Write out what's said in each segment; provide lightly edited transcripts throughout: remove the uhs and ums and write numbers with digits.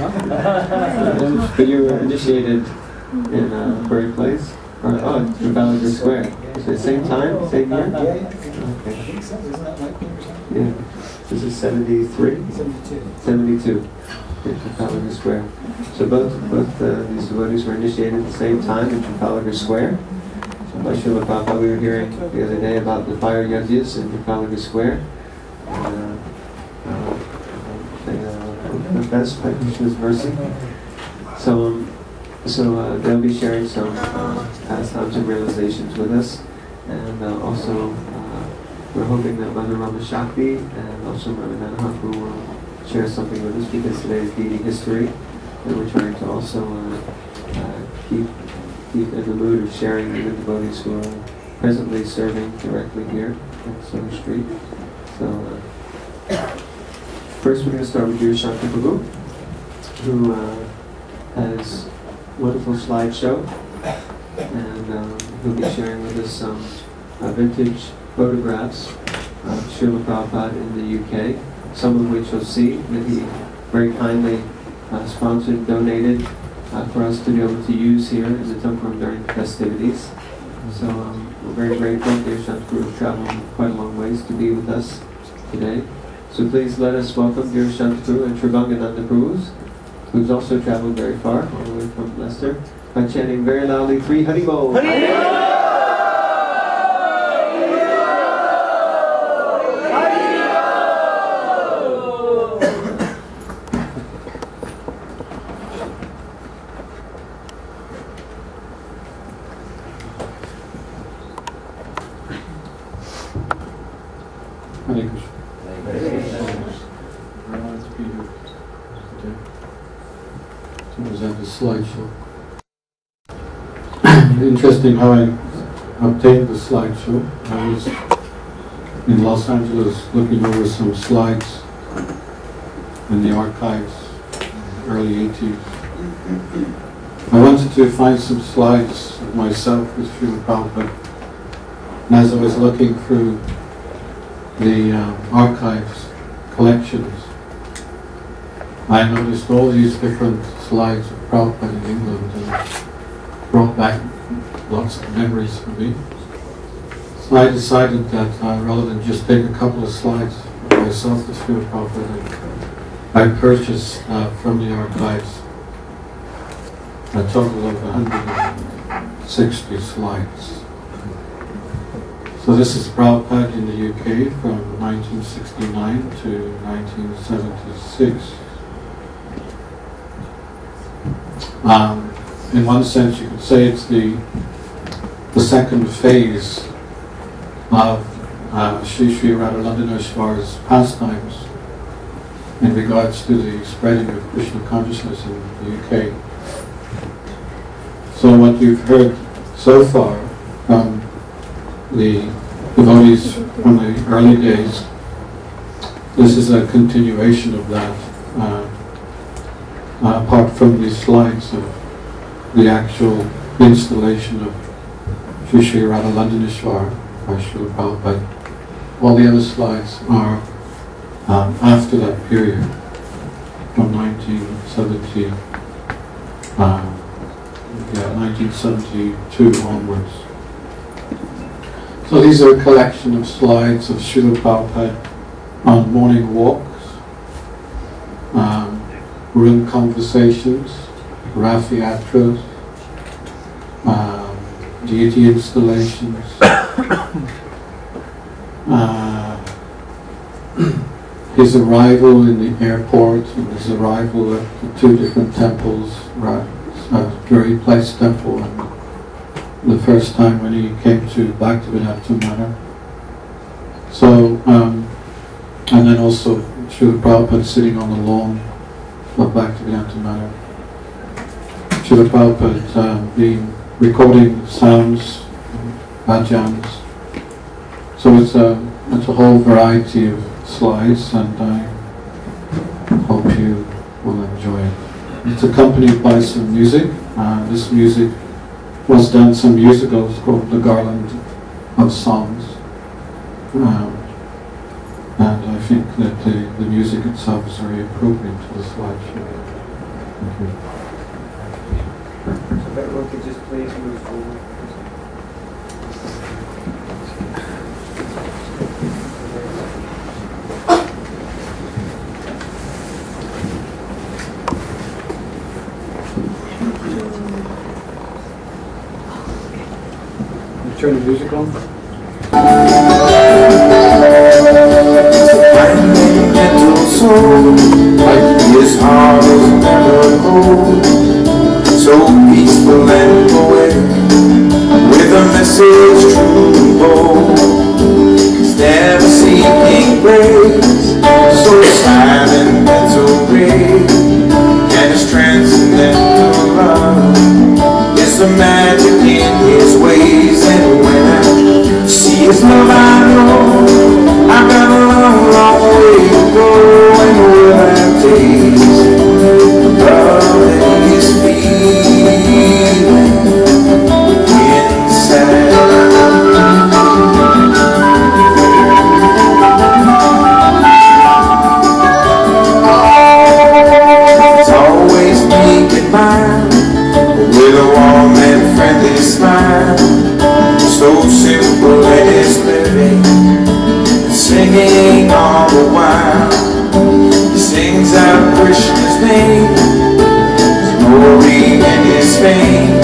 But you were initiated in Bird Place? Or, oh, Trafalgar Square. Is it same time? Same year? Okay. Yeah. This is 73? 72. In Trafalgar Square. So both these devotees were initiated at the same time in Trafalgar Square. So by Srila Prabhupada, we were hearing the other day about the fire yajnas in Trafalgar Square. The best by Krishna's mercy. So they'll be sharing some pastimes and realizations with us, and also we're hoping that Mother Rama Shakti and also Mother Manohara will share something with us, because today is deity history, and we're trying to also keep in the mood of sharing with the devotees who are presently serving directly here on Sutter Street. So first we're going to start with Dhirasanta Prabhu, who has a wonderful slideshow, and he'll be sharing with us some vintage photographs of Srila Prabhupada in the UK, some of which you'll see that he very kindly sponsored and donated for us to be able to use here in the temple during the festivities. So we're very grateful. Dhirasanta Prabhu traveled quite a long ways to be with us today. So please let us welcome Dhirasanta Prabhu and Tribhangananda Prabhu, who's also traveled very far, all the way from Leicester, by chanting very loudly 3 Haribol. Haribol! Slideshow. Interesting how I obtained the slideshow. I was in Los Angeles looking over some slides in the archives, early 80s. I wanted to find some slides of myself with Srila Prabhupada, and as I was looking through the archives collections, I noticed all these different slides of Prabhupada in England, and brought back lots of memories for me. So I decided that rather than just take a couple of slides of myself to Srila Prabhupada, I purchased from the archives a total of 160 slides. So this is Prabhupada in the UK from 1969 to 1976. In one sense, you could say it's the second phase of Sri Radha Londonishvaras pastimes in regards to the spreading of Krishna Consciousness in the UK. So what you've heard so far from the devotees from the early days, this is a continuation of that. Apart from these slides of the actual installation of Sri Radha Londonishvara by Srila Prabhupada, all the other slides are after that period, from 1972 onwards. So these are a collection of slides of Srila Prabhupada on morning walks, room conversations, Rathi Yatras, deity installations, his arrival in the airport and his arrival at the 2 different temples, Giri Place Temple and the first time when he came to Bhaktivedanta Manor. So, and then also Srila Prabhupada sitting on the lawn of Bhaktivedanta Manor. Srila Prabhupada being recording sounds, bhajans. So it's a whole variety of slides, and I hope you will enjoy it. It's accompanied by some music. This music was done some years ago. It's called The Garland of Songs. And I think that the music itself is very appropriate to the slideshow. If everyone could just please move forward. Turn the music on. Little soul, his heart is never cold, so peaceful and poetic, with a message true and bold. He's never seeking praise, so silent and so great, and his transcendental love is the magic in his ways. And when I see his love, I know I've got a long, long way to go, and will I taste the love that he's feeling inside. It's always meek and mild, with a warm and friendly smile, so simple in his living, singing all the while. He sings out Krishna's name, his glory and his fame,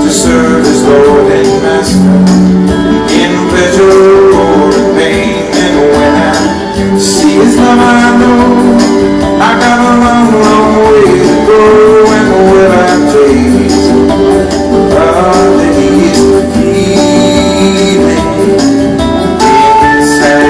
to serve his Lord and Master, in pleasure or in pain. And when I see his love, I know I got a long, long way to go, and will I taste the love that he's feeling inside.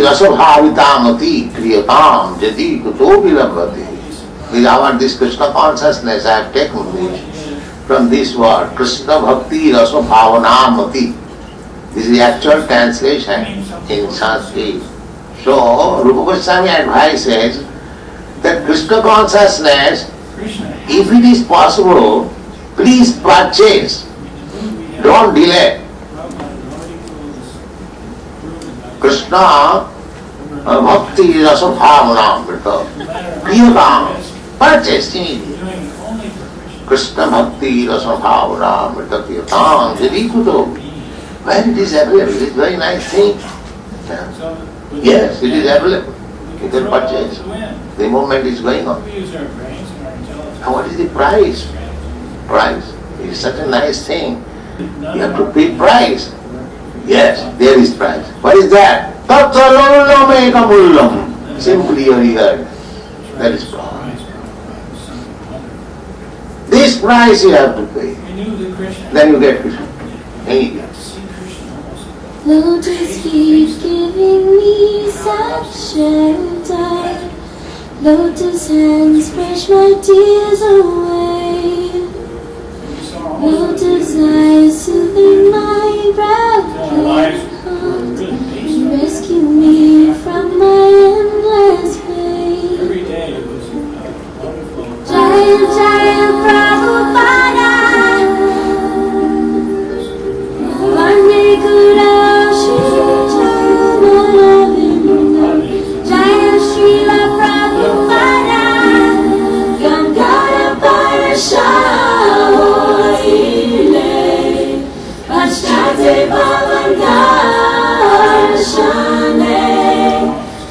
Rasabhavitamati kriyatam jadi kuto vilambati. With our this Krishna consciousness, I have taken this from this word, Krishna Bhakti Rasabhavanamati. This is the actual translation in Sanskrit. So, Rupa Goswami advises that Krishna consciousness, if it is possible, please purchase. Don't delay. Krishna Bhakti Rasabhavanamrita Kriyatam, purchase immediately. Krishna Bhakti Rasabhavanamrita Kriyatam Jadikuto. Where it is available, it is a very nice thing. Yes, it is available. You can purchase. The moment is going on. And what is the price? Price. It is such a nice thing. You have to pay price. Yes, there is price. What is that? Simply you heard. That is price. This price you have to pay. Then you get Krishna. Lotus feet giving me such shelter. Lotus hands brush my tears away. Lotus eyes soothing my broken heart. Rescue me from my endless pain. Jaya Jaya Prabhupada, Vande Guru Shri Charavinda. Jaya Shrila Prabhupada, Gangara Parashaile, Pashtate Bhavandarshane,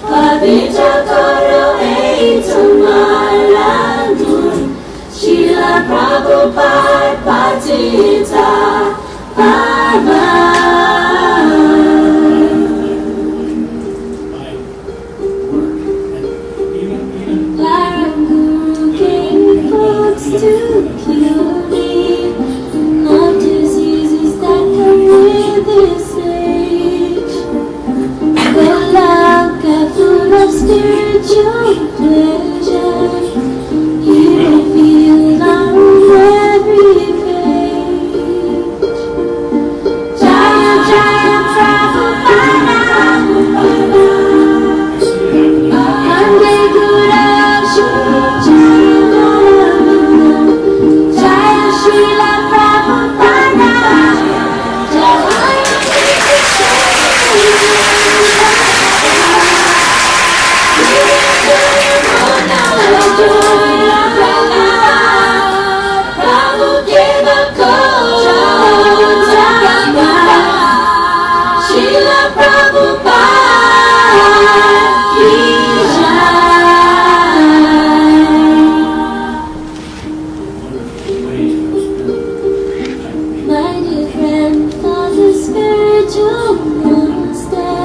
Pavitra Koro Eitumaranun, Shrila Prabhupada Patita Guru gave books to cure me of diseases that come with this age. Golaka full of spiritual pleasure, He revealed on every page. Jaya Jaya Prabhupada, Vande Guru Shri Charavinda. Jaya Shrila Prabhupada, Jaya Prabhu Deva Srila Prabhupada ki jai. My dear grandfather, spiritual master,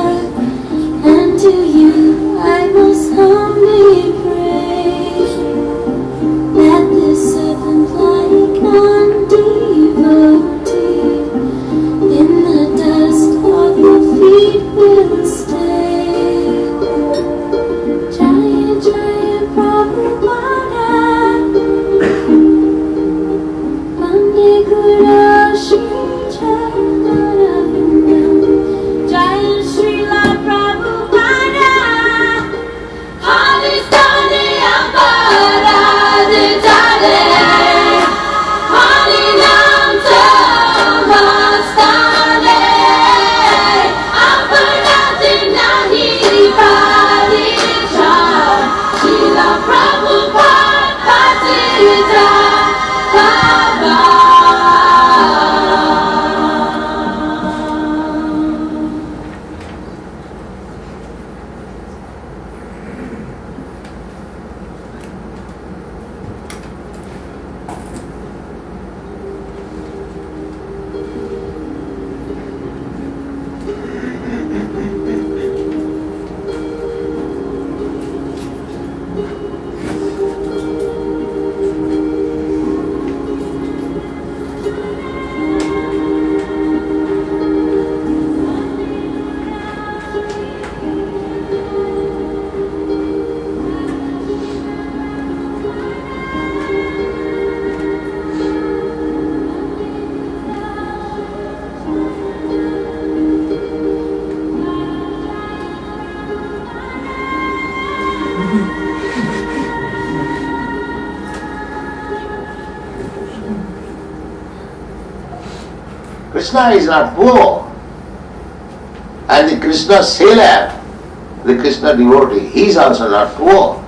and to you I most humbly pray that this servant-like non-devotee in the dust of your feet will stay. Jaya Jaya Prabhupada, Vande Guru Shri Charavinda. Jaya Srila Prabhupada, Halistane Aparade Jale, Halinam Tamastane, Aparade Nahi Parisha, Srila Prabhupada Patita Baba. Krishna is not poor. And the Krishna sailor, the Krishna devotee, he is also not poor.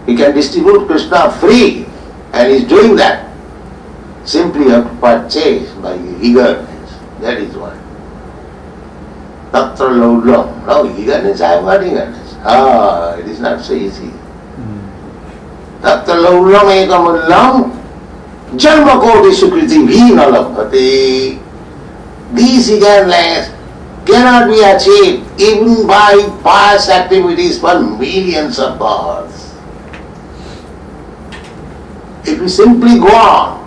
He can distribute Krishna free, and he is doing that. Simply you have to purchase by eagerness. That is what. Tatra laulam. No eagerness, I have got eagerness. It is not so easy. Tatra laulam ekamullam janma koti sukriti bhina labhati. These eagerness cannot be achieved even by past activities for millions of births. If we simply go on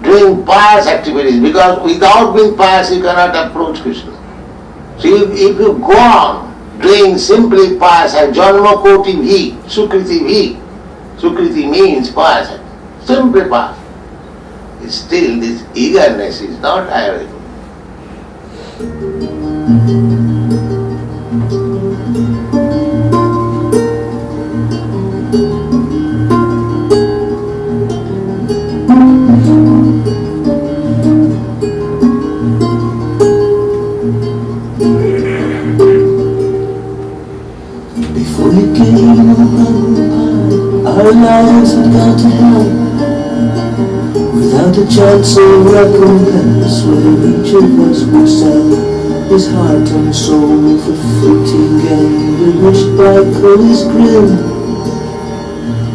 doing pious activities, because without being pious you cannot approach Krishna. So if you go on doing simply pious and janma koti bhi, sukriti bhi, sukriti means pious, simply pious, still this eagerness is not available. Before you came our lives had gone to hell, without a chance of recompense, where each of us would sell his heart and soul for fleeting gain, bewitched by Kali's grin,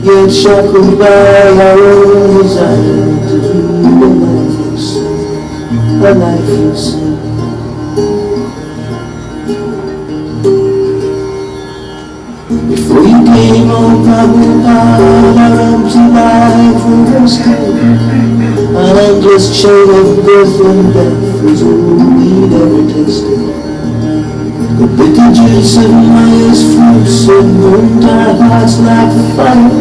yet shackled by our own desire to lead a life of sin, a life of sin. Before you came, oh Prabhupada, our empty life was still an endless chain of birth and death is all we'd ever tasted. The bitter juice of Maya's fruits had burned our hearts like fire,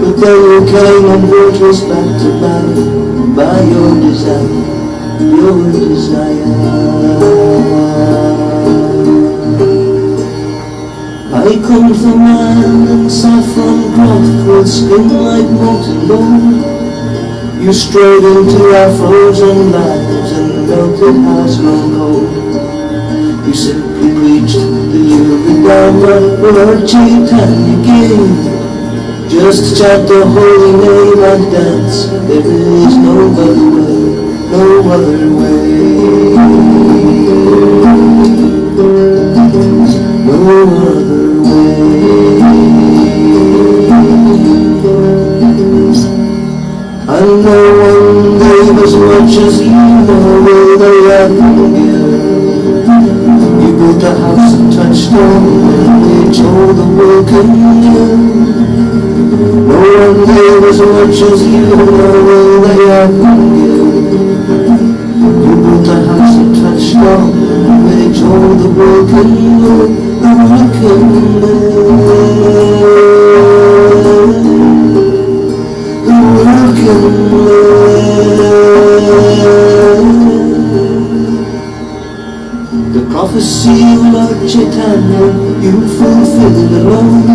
but then you came and brought us back to life by your desire, your desire. I come from man and saffron cloth with skin like molten gold. You strayed into our frozen lives and melted hearts grown cold. You simply preached the Yuridharma word Chaitanya gave. Just chant the holy name and dance. There is no other way, no other way. No other and no one gave as much as you know will they ever give. You built a house and touched on which all the world can live. No one gave as much as you know will they ever give. You built a house and touched on which all the world can live. The world can live. The prophecy of Lord Chaitanya you fulfilled alone,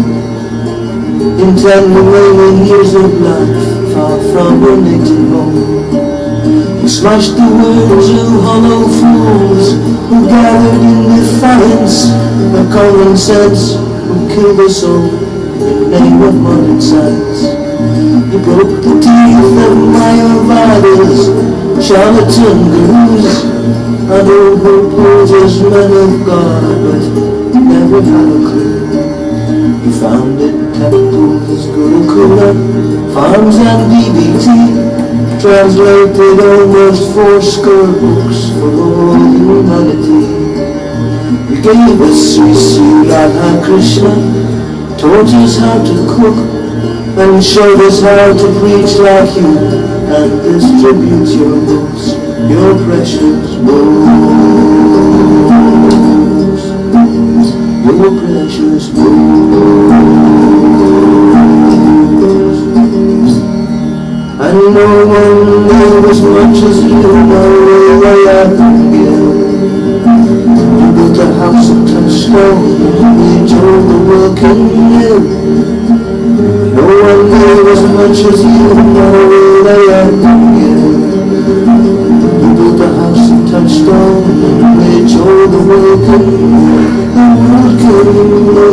in 10 remaining years of life, far from your native home. You smashed the words of hollow fools who gathered in defiance of common sense, who killed us all in the name of modern science. You broke the teeth of Mayavadis, charlatan gurus, and all who posed as men of God, but never had a clue. You founded temples, Gurukula, farms and DBT, translated almost 40 books for all humanity. You gave us Sri Sri Radha Krishna, taught us how to cook, and showed us how to preach like you and distribute your books, your precious books, your precious books. And no one knew as much as you know where I can give. You built a house of touchstone, which all the world can live. No one gave as much as you know that I can give. You built a house of touchstone, which all the world can live. The world can live.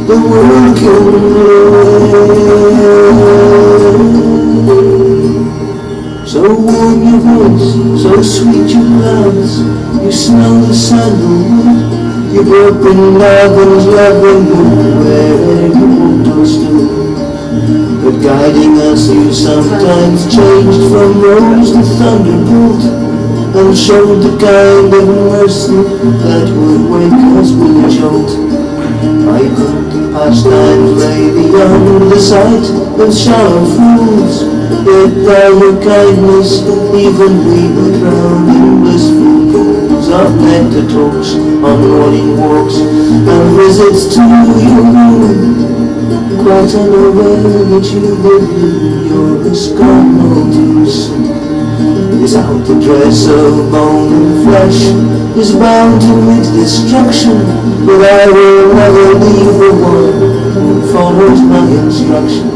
The world can live. So warm your voice, so sweet your glance. You smell the sandalwood. You broke in London's loving mood where you walked or stood. But guiding us you sometimes changed from rose to thunderbolt, and showed the kind of mercy that would wake us with a jolt. 500 pastimes lay beyond the sight of shallow fools, yet by your kindness even we were drowned in blissful pools of nectar talks on morning walks and visits to your room, quite unaware that you live in your ISKCON all too soon. Without the dress of bone and flesh is bound to meet destruction, but I will never leave the one who follows my instruction.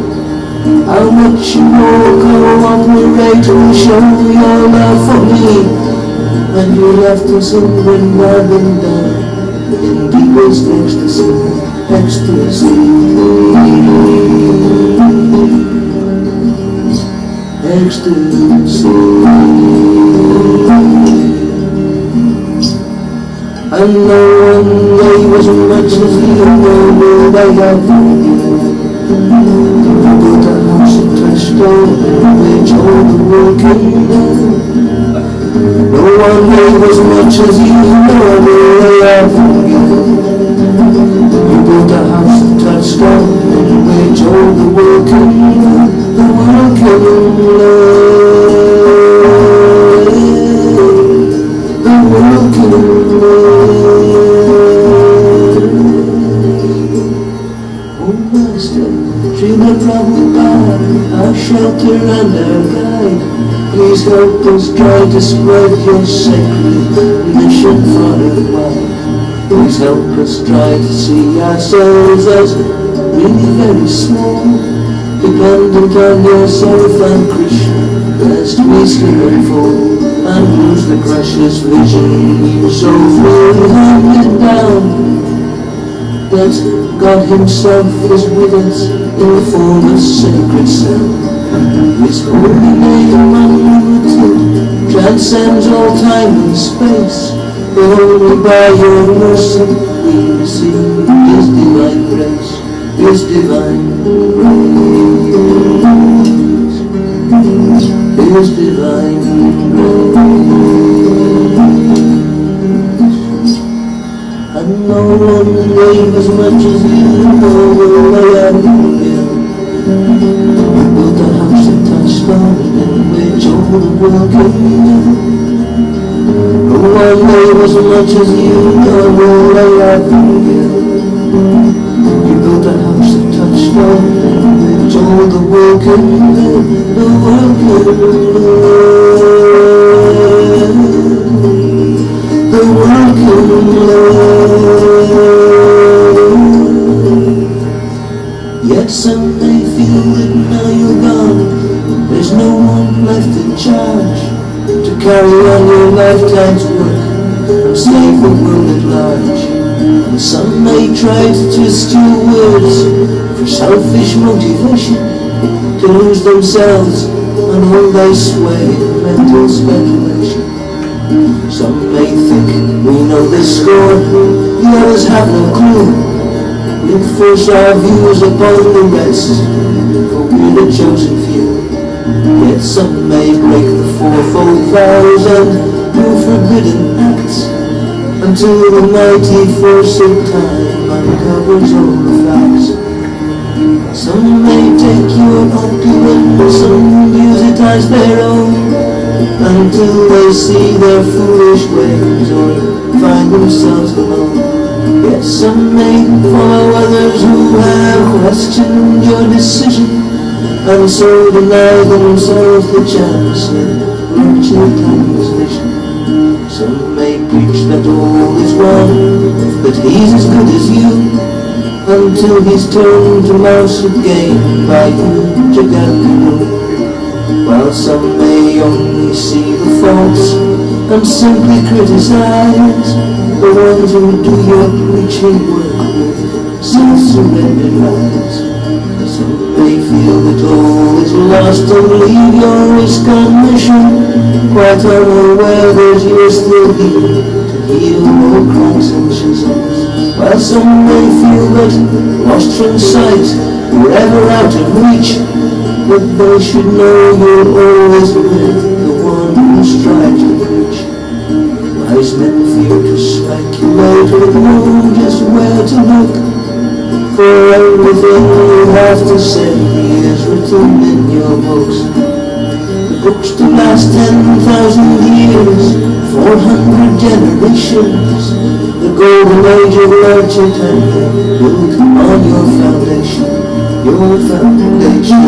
How much you more cooperate will show your love for me, and you left us in Vrindavan in deepest ecstasy, ecstasy. Ecstasy. And no one gave as much as you know that I got from you. You built a house of touch stone in which all the world came down. No one gave as much as you know that I got from you. You built a house of touch stone in which all the world came down. The world came alive. The world came alive. Oh Master, Shrila Prabhupada, our shelter and our guide, please help us try to spread your sacred mission far and wide. Please help us try to see ourselves as really very small, dependent on yourself and Krishna, lest we slip and fall and lose the precious vision you so freely handed down. That God Himself is with us in the form of sacred sound. His holy name unlimited transcends all time and space, but only by your mercy we receive His divine grace, His divine grace, His divine grace. And no one gave as much as you know will lay out here. You built a house of touchstone in which all the world came in. No one gave as much as you know will lay out here. You built a house of touchstone in which all the world came in. The world came in. The world came in. Yet some may feel that now you're gone, there's no one left in charge to carry on your lifetime's work and save the world at large. And some may try to twist your words for selfish motivation, to lose themselves and hold their sway in mental speculation. Some may think we know the score, the others have no clue. We force our views upon the rest, for we're the chosen few. Yet some may break the fourfold vows and do forbidden acts, until the mighty force of time uncovers all the facts. Some may take your opulence, some use it as their own, until they see their foolish ways or find themselves alone. Yet some may follow others who have questioned your decision, and so deny themselves the chance of reaching timeless vision. Some may preach that all is wrong, that he's as good as you, until he's turned to mouse again by you, Jagat. While some may only see the faults and simply criticize the ones who do your preaching work with self-surrendered lives. Some may feel that all is lost and leave your ISKCON mission, quite unaware that you're still here to heal all crimes and shazams. While some may feel that lost from sight, forever out of reach, but they should know you're always with the one who strives to preach. Wise men fear to speculate or know just where to look, For everything you have to say is written in your books. The books to last 10,000 years, 400 generations. The golden age of Lord Chaitanya built on your foundation, your foundation.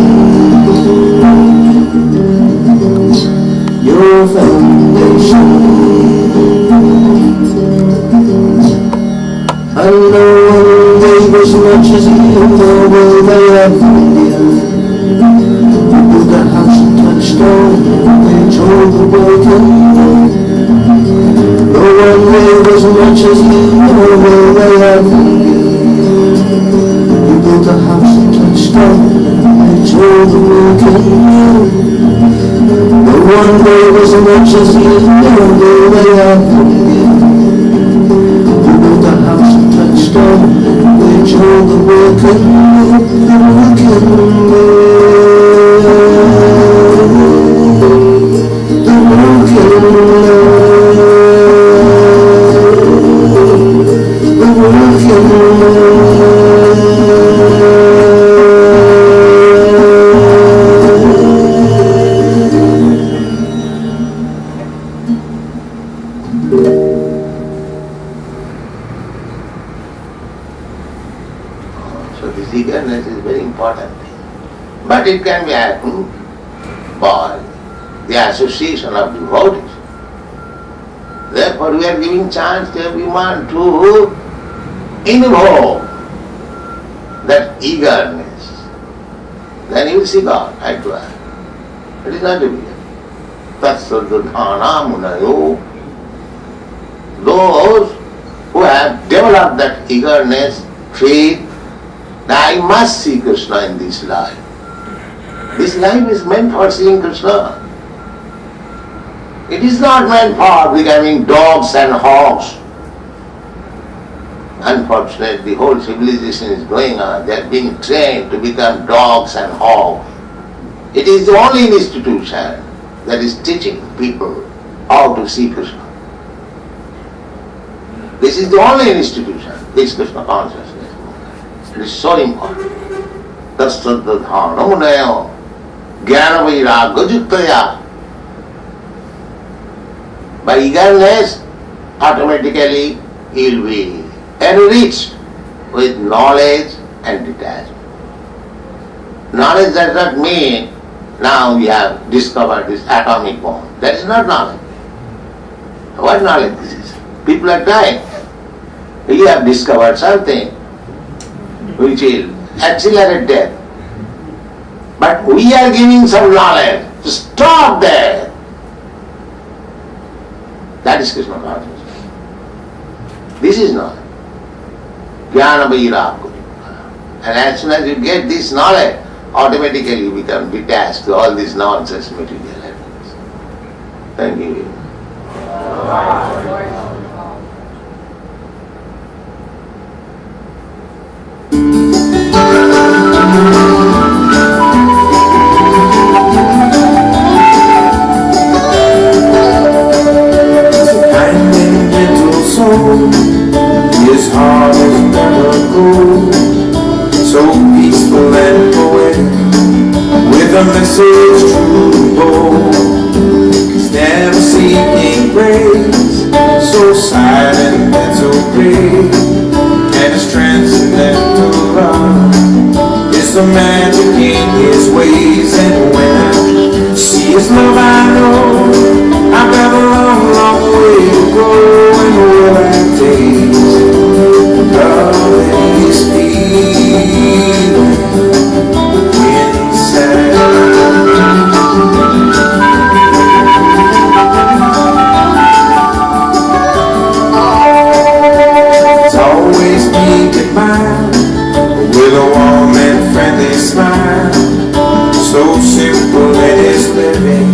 Your foundation. And no one gave as much as you, nor will they ever give. You built a house of touchstone, which all the world can live. No one gave as much as you, nor will they ever give. You built a house of touchstone, which all the world can live. No one gave as much as you, nor will they ever give. You built a house of touchstone, which all the world can live, the world can live. The world can live. The world can But it can be happened by the association of devotees. Therefore we are giving chance to everyone to involve that eagerness. Then you will see God eye to eye. It is not difficult. Tatsudhana munayo. Those who have developed that eagerness, faith, that I must see Krishna in this life. This life is meant for seeing Krishna. It is not meant for becoming dogs and hogs. Unfortunately, the whole civilization is going on. They are being trained to become dogs and hogs. It is the only institution that is teaching people how to see Krishna. This is the only institution, this Krishna Consciousness. It is so important. Tasadadhanamunaya jnana-vairagya-juktaya. By eagerness, automatically he will be enriched with knowledge and detachment. Knowledge does not mean now we have discovered this atomic bomb. That is not knowledge. What knowledge this is? People are dying. You have discovered something which will accelerate death. But we are giving some knowledge to stop death. That is Krishna Consciousness. This is knowledge. Jnana-vairagya. And as soon as you get this knowledge, automatically you become detached to all this nonsense material elements. Thank you. His heart is never cold, so peaceful and poetic, with a message true and bold. He's never seeking praise, so silent and so great, and his transcendental love is the magic in his ways. And when I see his love, I know I've got a long, long way to go, and will I taste love that he's feeling inside. It's always meek and mild, with a warm and friendly smile, so simple in his living,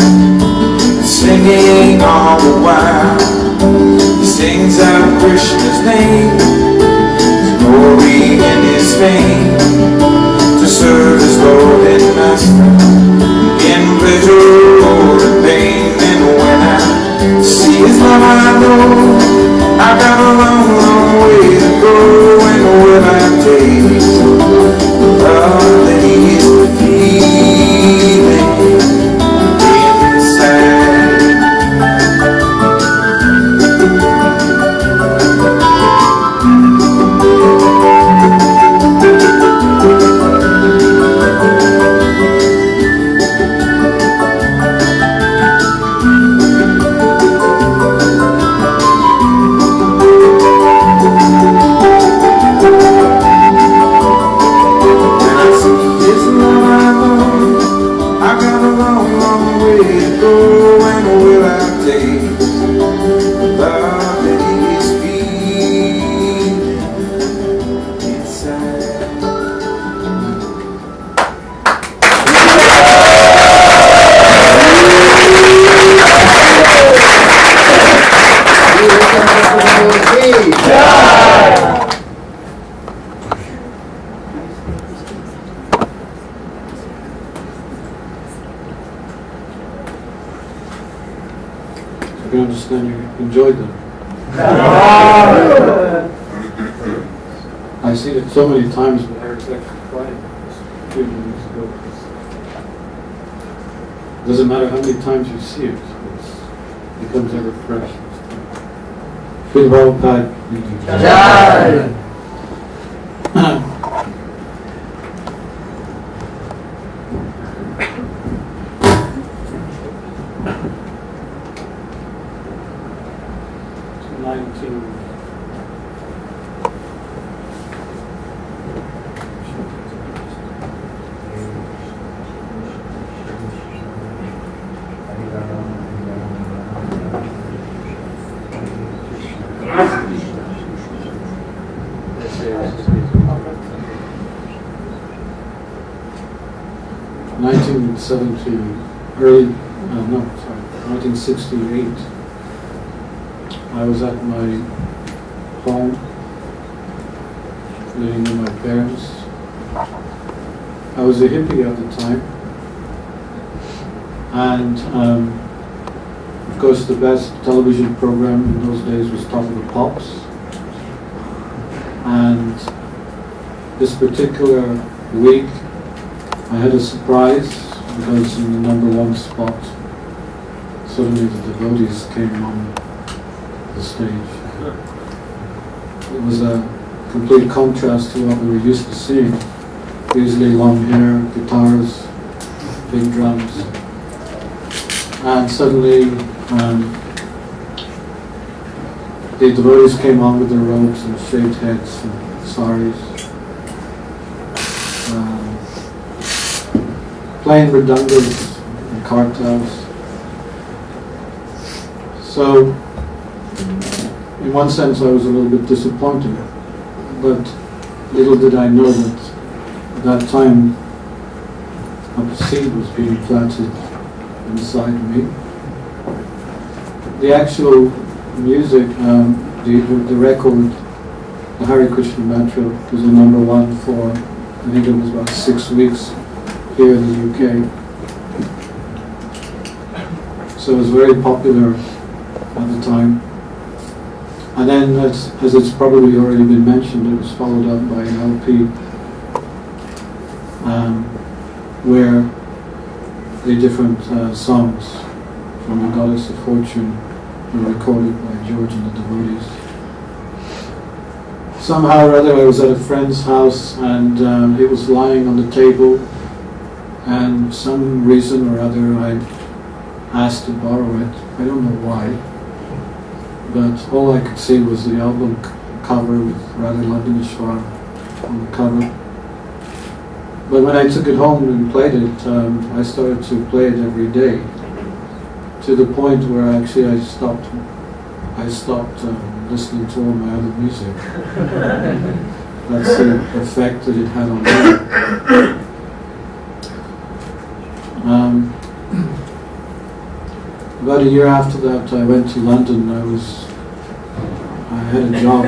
can understand you enjoyed them. I've seen it so many times when I was actually crying a few minutes ago. It doesn't matter how many times you see it, it becomes ever fresh. Shrila Prabhupada. 1968, I was at my home, living with my parents. I was a hippie at the time, and of course the best television program in those days was Top of the Pops. And this particular week I had a surprise, because in the #1 spot, suddenly the devotees came on the stage. It was a complete contrast to what we were used to seeing. Usually long hair, guitars, big drums. And suddenly the devotees came on with their robes and shaved heads and saris. Playing redundants and kartals. So, in one sense I was a little bit disappointed, but little did I know that at that time a seed was being planted inside me. The actual music, the record, the Hare Krishna mantra, was a #1 for, I think it was about 6 weeks here in the UK. So it was very popular at the time. And then, as it's probably already been mentioned, it was followed up by an LP where the different songs from the Goddess of Fortune were recorded by George and the devotees. Somehow or other I was at a friend's house, and it was lying on the table, and some reason or other I asked to borrow it. I don't know why, but all I could see was the album cover with Radha Londonishvaras on the cover. But when I took it home and played it, I started to play it every day, to the point where actually I stopped listening to all my other music. That's the effect that it had on me. About a year after that, I went to London. I had a job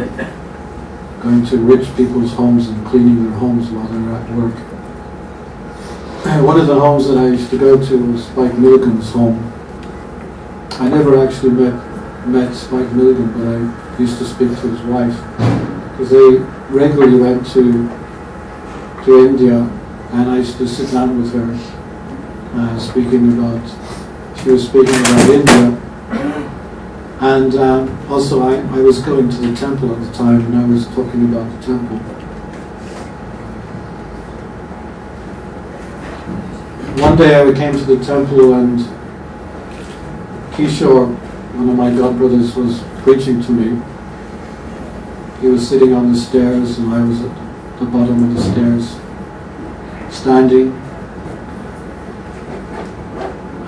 going to rich people's homes and cleaning their homes while they were at work. One of the homes that I used to go to was Spike Milligan's home. I never actually met Spike Milligan, but I used to speak to his wife, because they regularly went to India, and I used to sit down with her, she was speaking about India, and also I was going to the temple at the time, and I was talking about the temple. One day I came to the temple, and Kishore, one of my godbrothers, was preaching to me. He was sitting on the stairs, and I was at the bottom of the stairs, standing.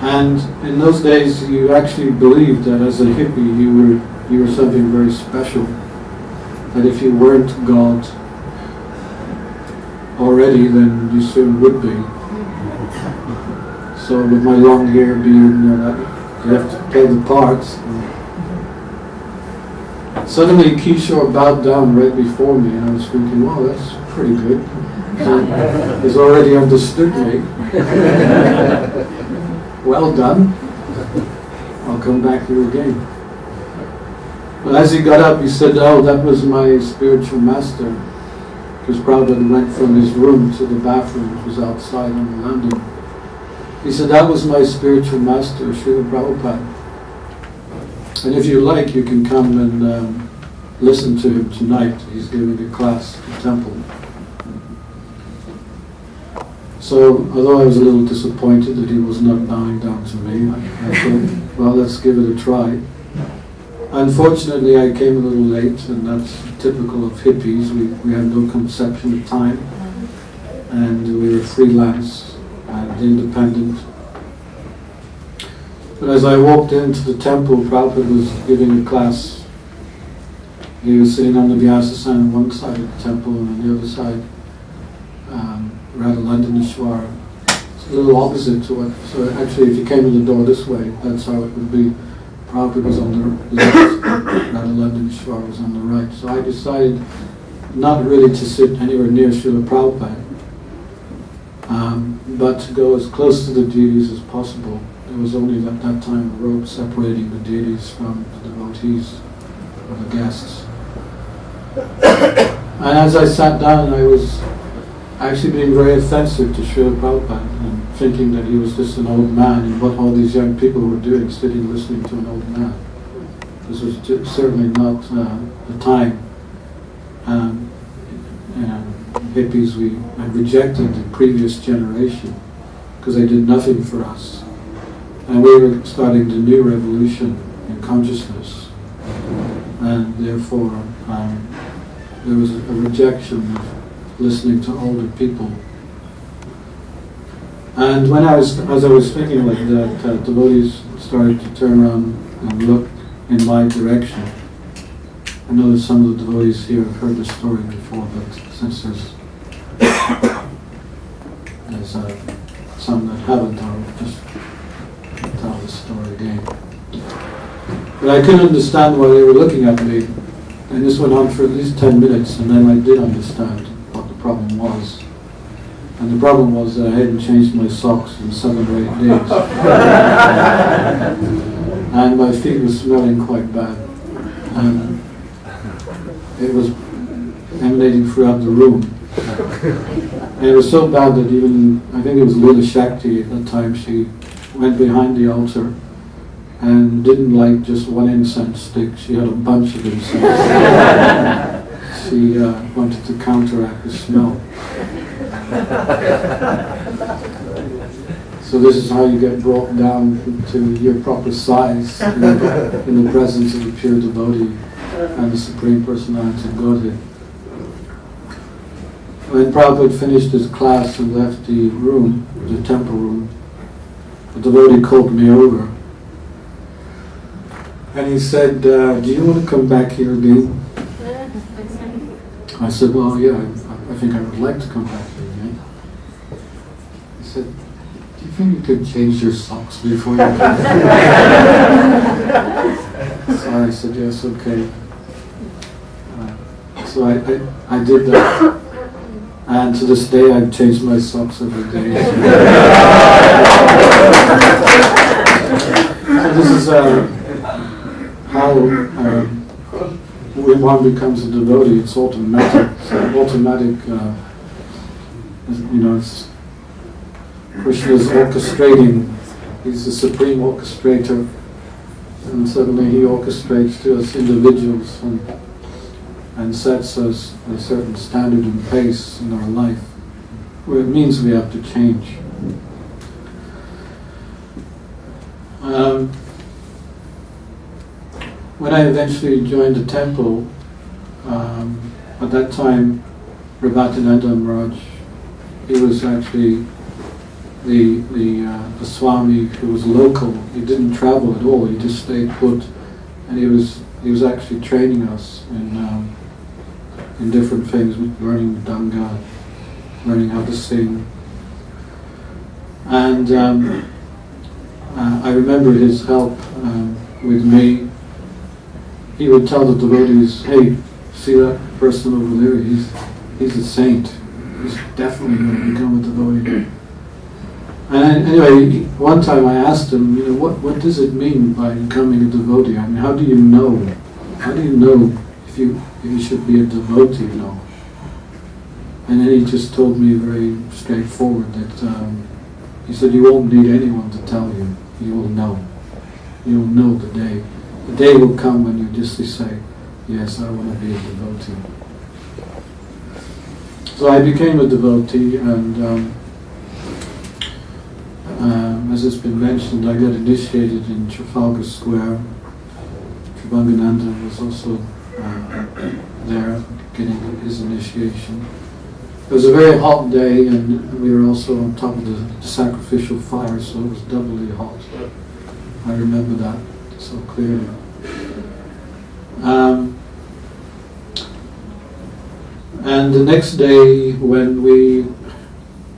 And in those days, you actually believed that as a hippie, you were something very special. That if you weren't God already, then you soon would be. So with my long hair, beard, you have to play the parts. Suddenly Kishore bowed down right before me, and I was thinking, wow, that's pretty good. He's already understood me. Well done. I'll come back here again. But as he got up, he said, oh, that was my spiritual master. Because Prabhupada went from his room to the bathroom, which was outside on the landing. He said, that was my spiritual master, Srila Prabhupada. And if you like, you can come and listen to him tonight. He's giving a class at the temple. So, although I was a little disappointed that he was not bowing down to me, I thought, well, let's give it a try. Unfortunately, I came a little late, and that's typical of hippies. We had no conception of time, and we were freelance and independent. But as I walked into the temple, Prabhupada was giving a class. He was sitting on the Vyasasana on one side of the temple, and on the other side, Radha Londonishvaras. It's a little opposite to what. So actually, if you came in the door this way, that's how it would be. Prabhupada was on the left, Radha Londonishvaras was on the right. So I decided not really to sit anywhere near Srila Prabhupada, but to go as close to the deities as possible. There was only at that time a rope separating the deities from the devotees or the guests. And as I sat down, I was actually being very offensive to Srila Prabhupada and thinking that he was just an old man and what all these young people were doing, sitting listening to an old man. This was certainly not the time. Hippies, we had rejected the previous generation because they did nothing for us. And we were starting the new revolution in consciousness. And therefore, there was a rejection of listening to older people. And when as I was thinking like that, devotees started to turn around and look in my direction. I know that some of the devotees here have heard the story before, but since there's some that haven't, I'll just tell the story again. But I couldn't understand why they were looking at me, and this went on for at least 10 minutes, and then I did understand what the problem was. And the problem was that I hadn't changed my socks in 7 or 8 days. And my feet were smelling quite bad. And it was emanating throughout the room. And it was so bad that even, I think it was Lila Shakti at that time, she went behind the altar and didn't like just one incense stick, she had a bunch of incense. She wanted to counteract the smell. So this is how you get brought down to your proper size in the presence of the pure devotee and the Supreme Personality of Godhead. When Prabhupada finished his class and left the room, the temple room, the devotee called me over and he said, do you want to come back here again? I said, well, yeah, I think I would like to come back here again. He said, do you think you could change your socks before you come? So I said, yes, okay. So I did that. And to this day, I've changed my socks every day. So this is how when one becomes a devotee, it's automatic. It's Krishna's orchestrating. He's the supreme orchestrator, and suddenly he orchestrates to us individuals and sets us a certain standard and pace in our life, where it means we have to change. When I eventually joined the temple, at that time, Tribhangananda Maharaj, he was actually the Swami who was local. He didn't travel at all. He just stayed put, and he was actually training us in different things, learning Danga, learning how to sing. And I remember his help with me. He would tell the devotees, hey, see that person over there? He's a saint. He's definitely going to become a devotee. And anyway, one time I asked him, what does it mean by becoming a devotee? I mean, how do you know? How do you know if you should be a devotee? And then he just told me very straightforward that he said, you won't need anyone to tell you. You will know. You will know the day. The day will come when you just say, yes, I want to be a devotee. So I became a devotee, and as it's been mentioned, I got initiated in Trafalgar Square. Tribhangananda was also there getting his initiation. It was a very hot day, and we were also on top of the sacrificial fire, so it was doubly hot. I remember that so clearly. And the next day, when we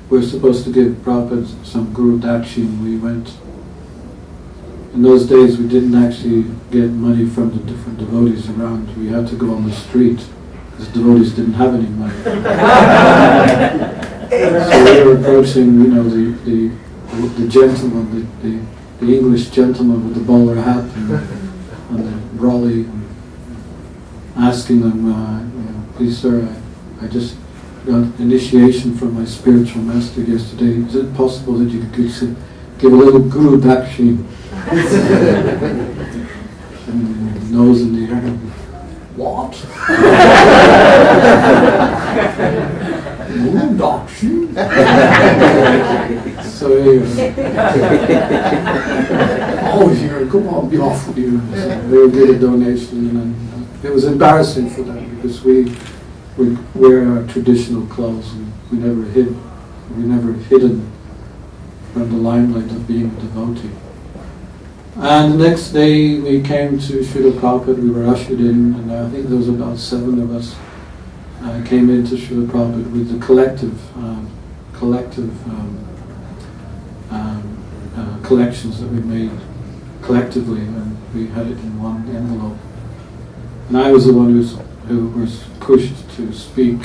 were supposed to give Prabhupada some Guru Dakshin, we went. In those days, we didn't actually get money from the different devotees around. We had to go on the street, because devotees didn't have any money. So we were approaching, the gentleman, the English gentleman with the bowler hat and the brolly, and asking them, please sir, I just got initiation from my spiritual master yesterday. Is it possible that you could give a little Guru Dakshin? And nose in the air. What? Guru Dakshin? So oh, here, come on, be off with you. So they did a donation, and it was embarrassing for them because we wear our traditional clothes, and we never hidden from the limelight of being a devotee. And the next day we came to Srila Prabhupada. We were ushered in, and I think there was about 7 of us came into Srila Prabhupada with the collective collections that we made collectively, and we had it in one envelope. And I was the one who was pushed to speak.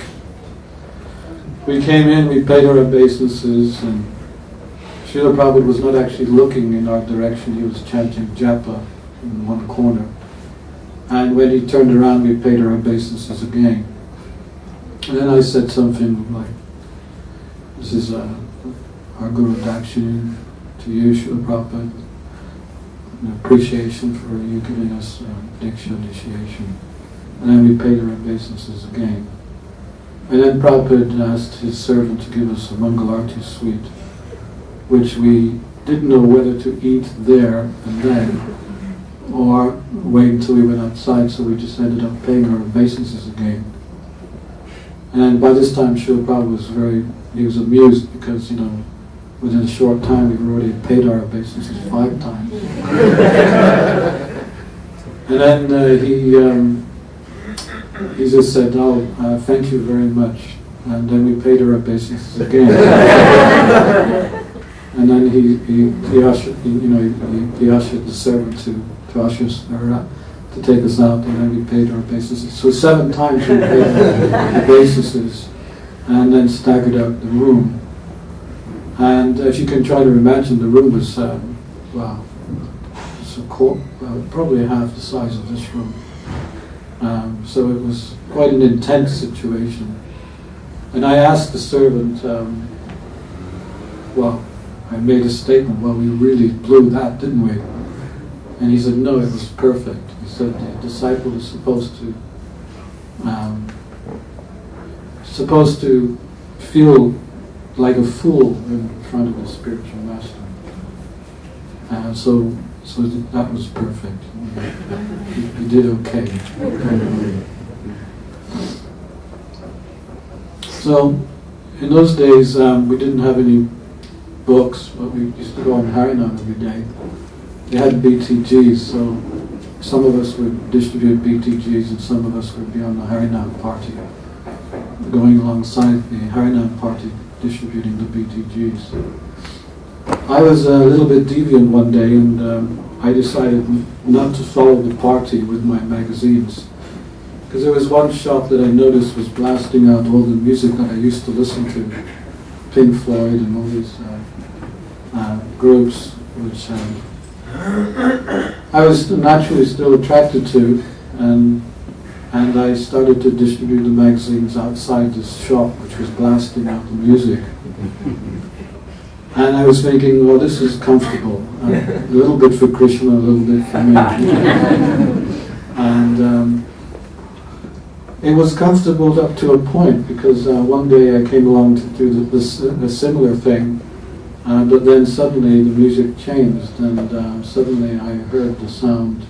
We came in, we paid our obeisances, and Srila Prabhupada was not actually looking in our direction. He was chanting japa in one corner. And when he turned around, we paid our obeisances again. And then I said something like, this is our Guru Dakshin to you, Srila Prabhupada, an appreciation for you giving us Diksha initiation. And then we paid our obeisances again. And then Prabhupada asked his servant to give us a Mangalarti sweet, which we didn't know whether to eat there and then, or wait until we went outside, so we just ended up paying our obeisances again. And by this time Srila Prabhupada was amused because, within a short time we've already paid our obeisances 5 times. And then he just said, thank you very much. And then we paid our obeisances again. And then he ushered the servant to usher us, to take us out, and then we paid our obeisances. So 7 times we paid our obeisances, and then staggered out the room. And if you can try to imagine, the room was, probably half the size of this room. So it was quite an intense situation. And I asked the servant, I made a statement, we really blew that, didn't we? And he said, no, it was perfect. He said the disciple is supposed to feel like a fool in front of his spiritual master. So that was perfect. He did okay. So in those days we didn't have any books, but we used to go on Harinam every day. They had BTGs, so some of us would distribute BTGs and some of us would be on the Harinam party, going alongside the Harinam party, distributing the BTGs. I was a little bit deviant one day, and I decided not to follow the party with my magazines, because there was one shop that I noticed was blasting out all the music that I used to listen to, Pink Floyd and all these groups which I was naturally still attracted to, and I started to distribute the magazines outside this shop which was blasting out the music. And I was thinking, well, this is comfortable. A little bit for Krishna, a little bit for me. And it was comfortable up to a point, because one day I came along to do a similar thing, but then suddenly the music changed, and suddenly I heard the sound,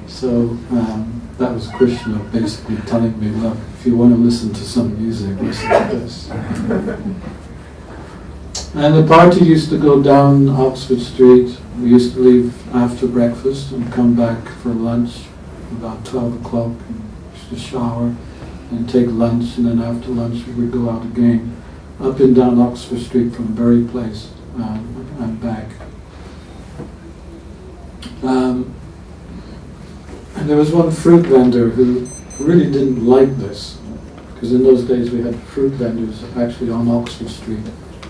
So that was Krishna basically telling me, look, if you want to listen to some music, listen to this. And the party used to go down Oxford Street. We used to leave after breakfast and come back for lunch about 12 o'clock, and used to shower and take lunch, and then after lunch we would go out again, up and down Oxford Street from Bury Place and back. And there was one fruit vendor who really didn't like this, because in those days we had fruit vendors actually on Oxford Street.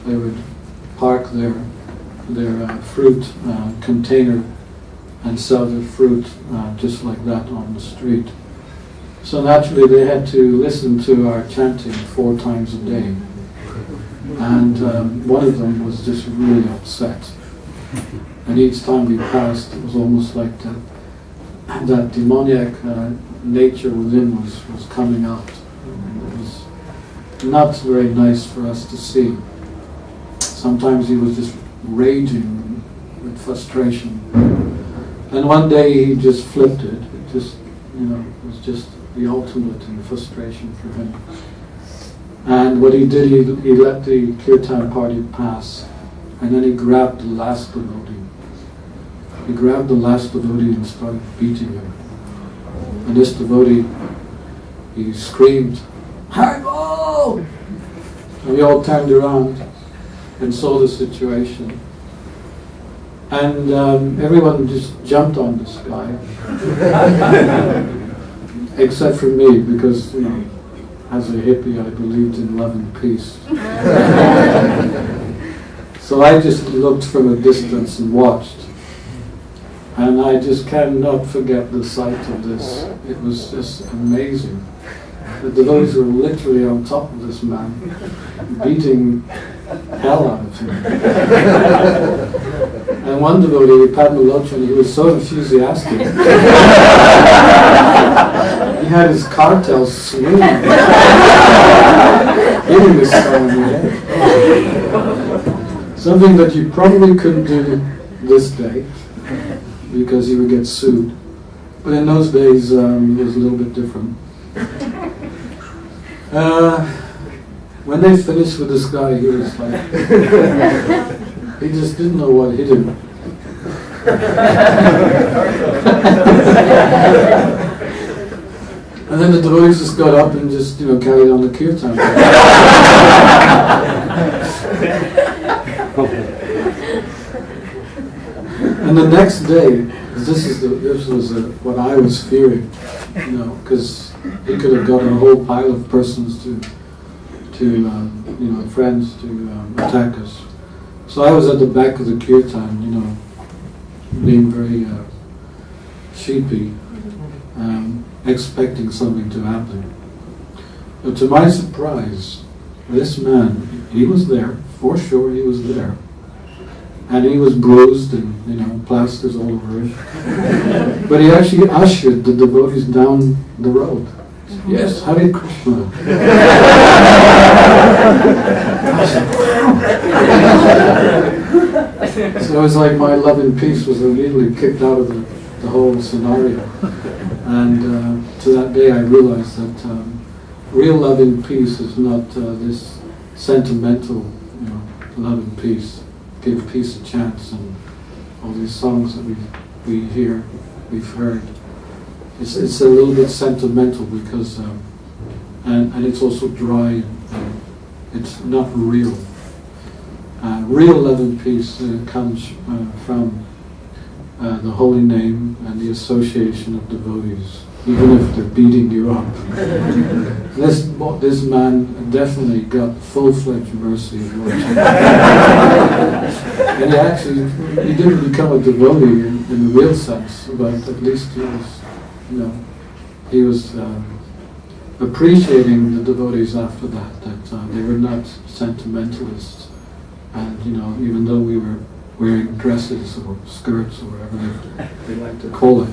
They would park their fruit container and sell their fruit just like that on the street. So naturally they had to listen to our chanting 4 times a day. And one of them was just really upset. And each time we passed, it was almost like that demoniac nature within was coming out. And it was not very nice for us to see. Sometimes he was just raging with frustration. And one day he just flipped it. It just, it was just the ultimate in frustration for him. And what he did, he let the kirtan party pass, and then he grabbed the last devotee. He grabbed the last devotee and started beating him. And this devotee, he screamed, "Haribol!" And we all turned around and saw the situation. And everyone just jumped on this guy. Except for me, because, as a hippie, I believed in love and peace. So I just looked from a distance and watched. And I just cannot forget the sight of this. It was just amazing. The devotees were literally on top of this man, beating hell out of him. And one devotee, Padmalochan, he was so enthusiastic. He had his cartel swinging, hitting this guy in the head. Something that you probably couldn't do this day, because you would get sued. But in those days, it was a little bit different. When they finished with this guy, he was like, he just didn't know what hit him. And then the devotees just got up and just, carried on the kirtan. And the next day, this was what I was fearing, because he could have gotten a whole pile of persons to friends to attack us. So I was at the back of the kirtan, being very sheepy, expecting something to happen. But to my surprise, this man, he was there, for sure he was there. And he was bruised and, plasters all over him. But he actually ushered the devotees down the road. Yes, Hare Krishna. So it was like my love and peace was immediately kicked out of the whole scenario. And to that day I realized that real love and peace is not this sentimental, love and peace. Give peace a chance, and all these songs that we hear, we've heard. It's a little bit sentimental because, and it's also dry, and it's not real. Real love and peace comes from the holy name and the association of devotees. even if they're beating you up. This man definitely got full-fledged mercy of Lord Chaitanya. And he didn't become a devotee in the real sense, but at least he was appreciating the devotees after that they were not sentimentalists, and even though we were wearing dresses or skirts or whatever they like to call it,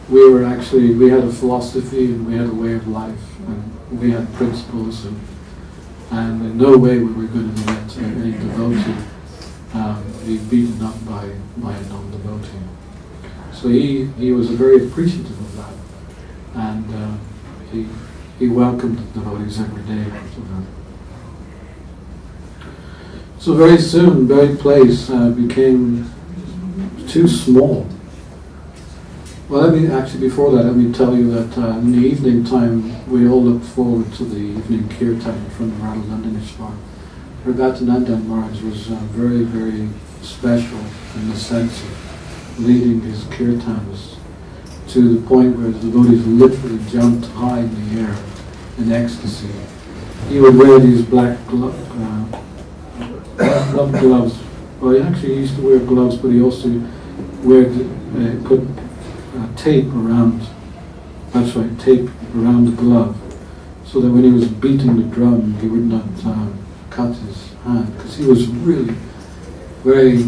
we had a philosophy and we had a way of life and we had principles, and in no way were we going to let any devotee be beaten up by a non-devotee. So he was very appreciative of that, and he welcomed the devotees every day after that. So very soon, very place became too small. Well, before that, let me tell you that in the evening time, we all looked forward to the evening kirtan from the Londonishvaras. Tribhangananda Maharaj was very, very special in the sense of leading his kirtans to the point where the devotees literally jumped high in the air in ecstasy. He would wear these black gloves. Well, he actually used to wear gloves, but he also put tape around. That's right, tape around the glove, so that when he was beating the drum, he would not cut his hand, because he was really very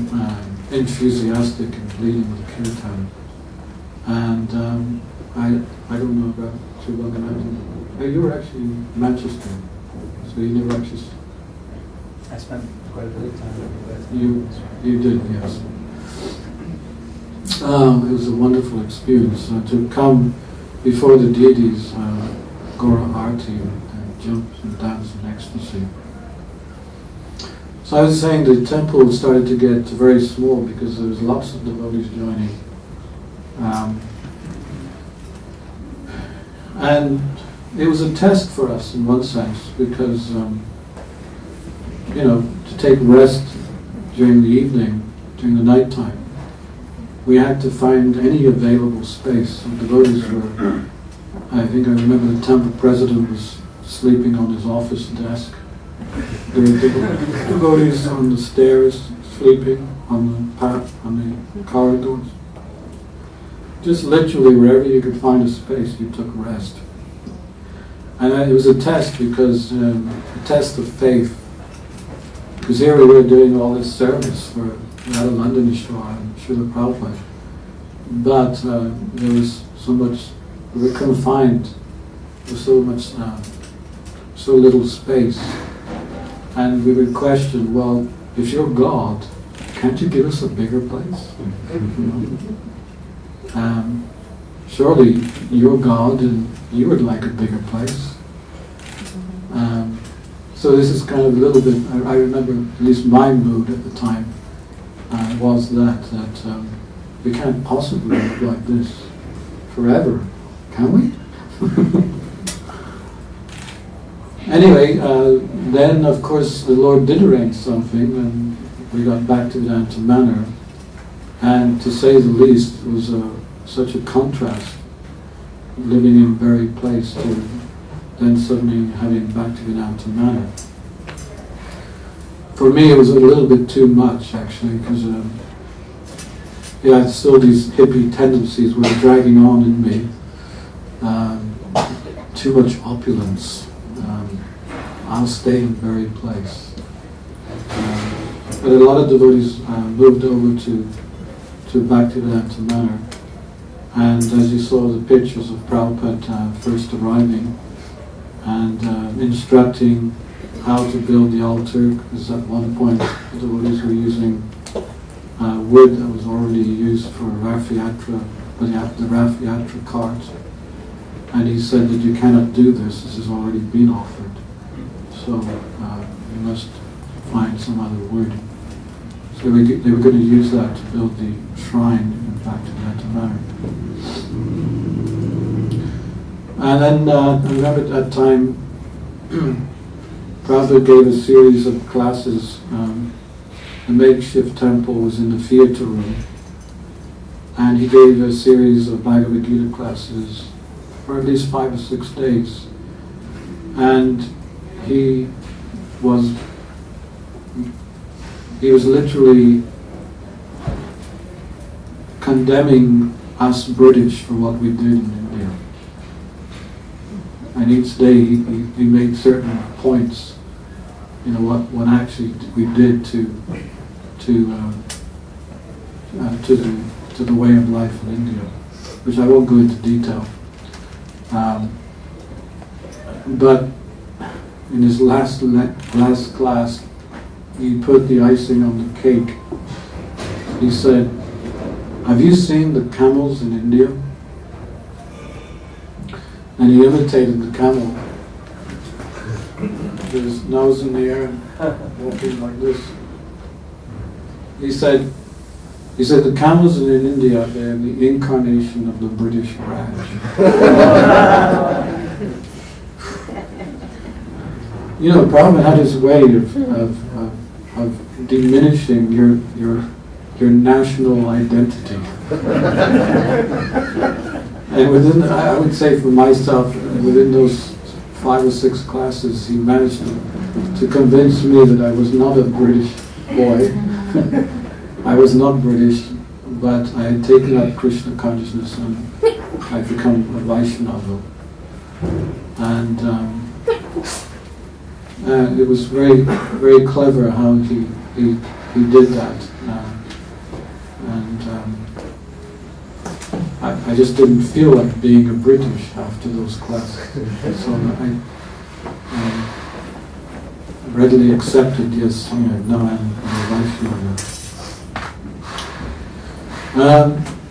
enthusiastic in leading the kirtan. And I don't know about Tribhangananda. You were actually in Manchester, so you never actually. I spent quite a bit of time with you. You did, yes. It was a wonderful experience to come before the deities, Gora Arti, and jump and dance in ecstasy. So I was saying the temple started to get very small because there was lots of devotees joining. And it was a test for us in one sense, because to take rest during the evening, during the night time, we had to find any available space. So devotees were, I remember the temple president was sleeping on his office desk. There were devotees on the stairs, sleeping on the path, on the corridors. Just literally wherever you could find a space, you took rest. And it was a test, because a test of faith. Because here we were doing all this service for Radha Londonishvaras and Shrila Prabhupada, but there was so much, we were confined with so little space, and we would question, well, if you're God, can't you give us a bigger place? Surely you're God and you would like a bigger place. So this is kind of a little bit, I remember at least my mood at the time was that we can't possibly live like this forever, can we? Anyway, then of course the Lord did arrange something, and we got Bhaktivedanta manner, and to say the least, it was such a contrast, living in very place to then suddenly having Bhaktivedanta manner. For me, it was a little bit too much, actually, because still these hippie tendencies were dragging on in me. Too much opulence. I'll stay in very place. But a lot of devotees moved over to Bhaktivedanta manner, and as you saw the pictures of Prabhupada first arriving, and instructing how to build the altar, because at one point the devotees were using wood that was already used for Rath Yatra, the Rath Yatra cart, and he said that you cannot do this has already been offered, so you must find some other wood. So they were going to use that to build the shrine in Bhaktivedanta manner. And then I remember at that time, Prabhupada gave a series of classes. The makeshift temple was in the theatre room, and he gave a series of Bhagavad Gita classes for at least 5 or 6 days. And he was literally condemning us British for what we did in India. And each day he made certain points, what actually we did to the way of life in India, which I won't go into detail. But in his last class, he put the icing on the cake. He said, "Have you seen the camels in India?" And he imitated the camel, with his nose in the air and walking like this. He said, the camels in India, they're the incarnation of the British Raj. Prabhupada had his way of diminishing your national identity. And I would say for myself, within those 5 or 6 classes, he managed to convince me that I was not a British boy. I was not British, but I had taken up Krishna Consciousness and I'd become a Vaishnava. And it was very, very clever how he did that. I just didn't feel like being a British after those classes. So I readily accepted, yes, now I'm a Vaishnava.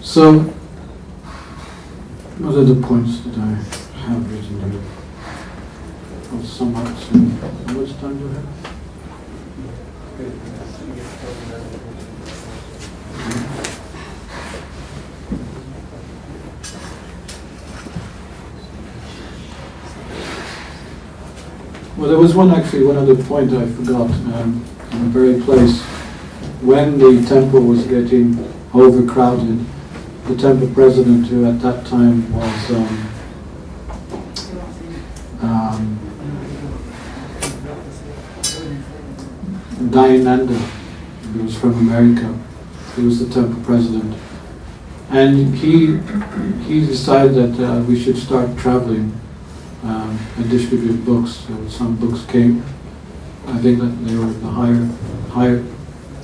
So, what other points did I have written here? Oh, so much. How much time do I have? Well, there was one other point I forgot in the very place. When the temple was getting overcrowded, the temple president, who at that time was Dhirasanta, he was from America. He was the temple president, and he decided that we should start traveling and distribute books. So some books came. I think that they were the higher,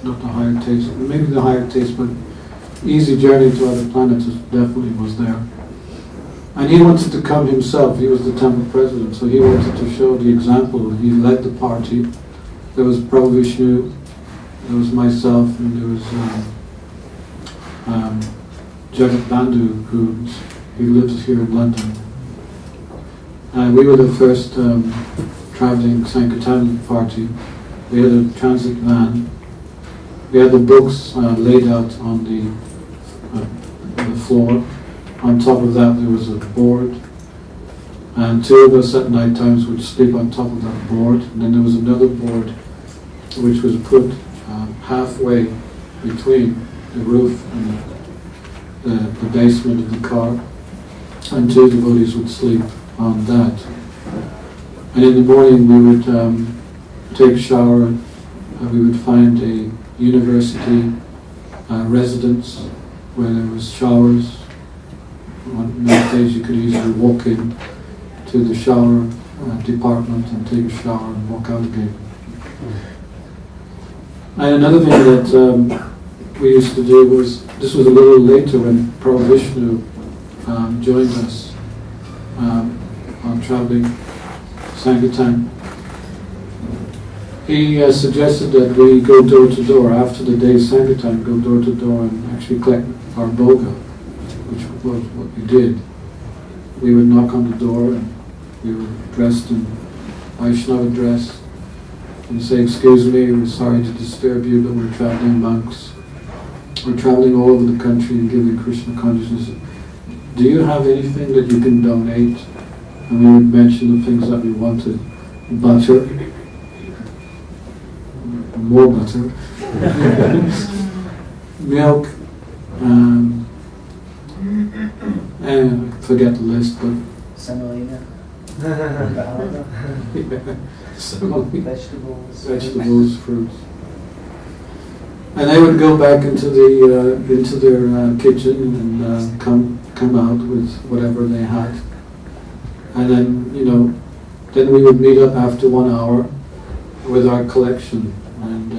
not the higher taste, maybe the higher taste, but Easy Journey to Other Planets definitely was there. And he wanted to come himself. He was the temple president, so he wanted to show the example. He led the party. There was Prabhu Vishnu, there was myself, and there was Jagat Bandhu, he lives here in London. And we were the first traveling Sankirtan party. We had a transit van. We had the books laid out on the floor. On top of that there was a board. And 2 of us at night times would sleep on top of that board. And then there was another board which was put halfway between the roof and the basement of the car. And 2 devotees would sleep on that. And in the morning we would take a shower, and we would find a university residence where there was showers. On many days you could easily walk in to the shower department and take a shower and walk out again. And another thing that we used to do was, this was a little later when Prabhu Vishnu joined us on traveling Sankirtan. He suggested that we go door to door after the day's Sankirtan, go door to door and actually collect our bhoga, which was what we did. We would knock on the door and we were dressed in Vaishnava dress and say, "Excuse me, we're sorry to disturb you, but we're traveling monks. We're traveling all over the country and giving Krishna Consciousness. Do you have anything that you can donate?" And we would mention the things that we wanted. Butter, more butter, milk, And forget the list, but Semolina. vegetables, fruits. And they would go back into their kitchen and come out with whatever they had. And then then we would meet up after 1 hour with our collection and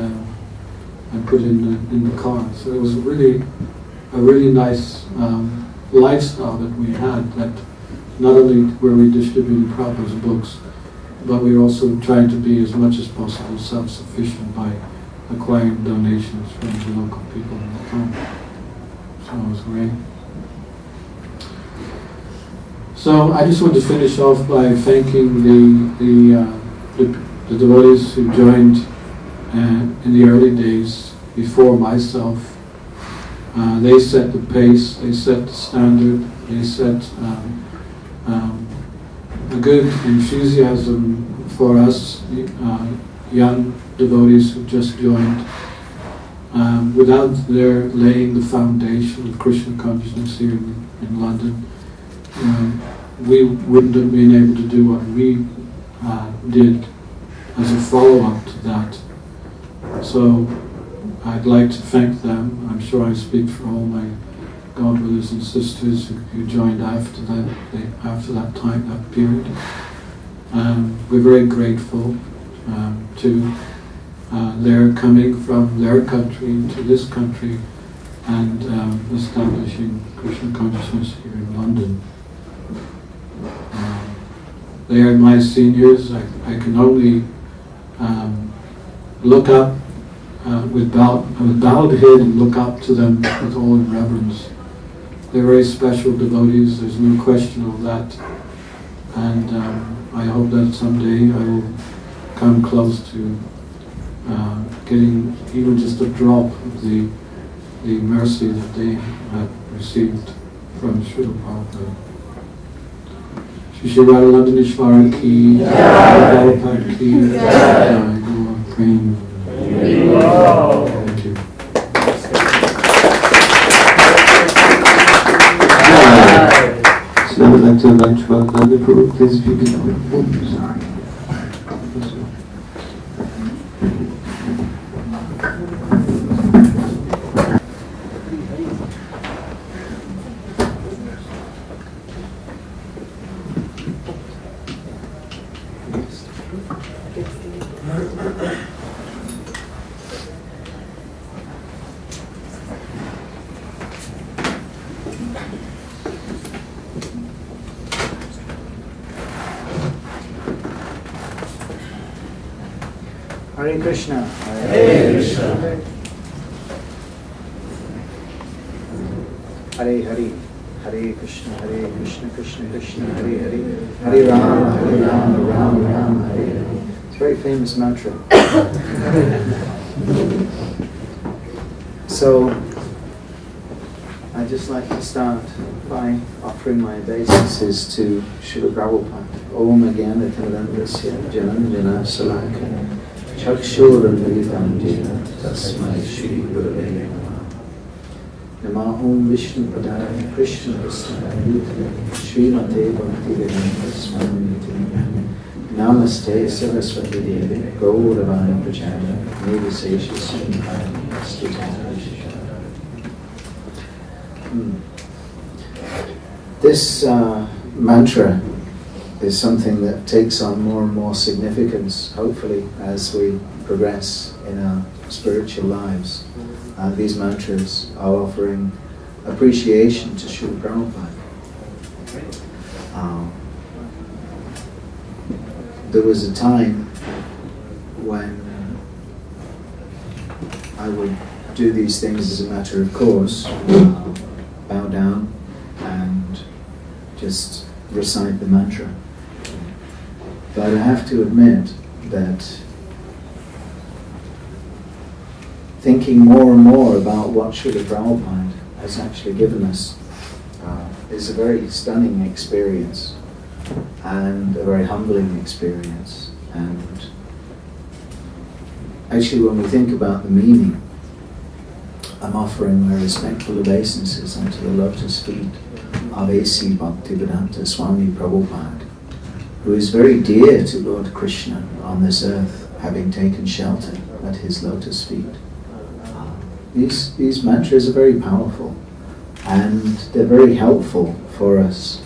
put in the car. So it was a really nice lifestyle that we had. That not only were we distributing Prabhupada's books, but we were also trying to be as much as possible self-sufficient by acquiring donations from the local people in the town. So it was great. So I just want to finish off by thanking the devotees who joined in the early days before myself. They set the pace, they set the standard, they set a good enthusiasm for us young devotees who just joined. Without their laying the foundation of Krishna Consciousness here in London, we wouldn't have been able to do what we did as a follow-up to that. So I'd like to thank them. I'm sure I speak for all my God brothers and sisters who joined after that time, that period. We're very grateful to their coming from their country to this country and establishing Krishna Consciousness here in London. They are my seniors. I can only look up with bowed head and look up to them with all reverence. They're very special devotees, there's no question of that. And I hope that someday I will come close to getting even just a drop of the mercy that they have received from Srila Prabhupada. Shri Radha Londonishvaras ki, Prabhupada ki, Jai. Go on praying. Thank you. So I would like to invite Tribhangananda Prabhu, please, if you can. Sorry. Hare Krishna. Hare Krishna. Hare Hare. Hare Krishna. Hare Krishna. Krishna Krishna. Hare Hare. Hare Rama. Hare Rama. Rama Rama. Hare Hare. It's a very famous mantra. So, I'd just like to start by offering my obeisances to Srila Prabhupada. Om Agyan Atanandasya Jananjana Salaka Chakshurandritam Jena Tasmai Shri Gurave Namah. Namah Om Vishnu Padaya Krishna Prasthaya Srimate Bhaktivedanta Swami Prabhupada. Namaste Saraswati Devi Gauravani Pracharya Nirvisesha Srimhari Stutana. This mantra is something that takes on more and more significance, hopefully, as we progress in our spiritual lives. These mantras are offering appreciation to Srila Prabhupada. There was a time when I would do these things as a matter of course, bow down and just recite the mantra. But I have to admit that thinking more and more about what Srila Prabhupada has actually given us is a very stunning experience and a very humbling experience. And actually, when we think about the meaning, I'm offering my respectful obeisances unto the lotus feet of A.C. Bhaktivedanta Swami Prabhupada, who is very dear to Lord Krishna on this earth, having taken shelter at his lotus feet. These mantras are very powerful, and they're very helpful for us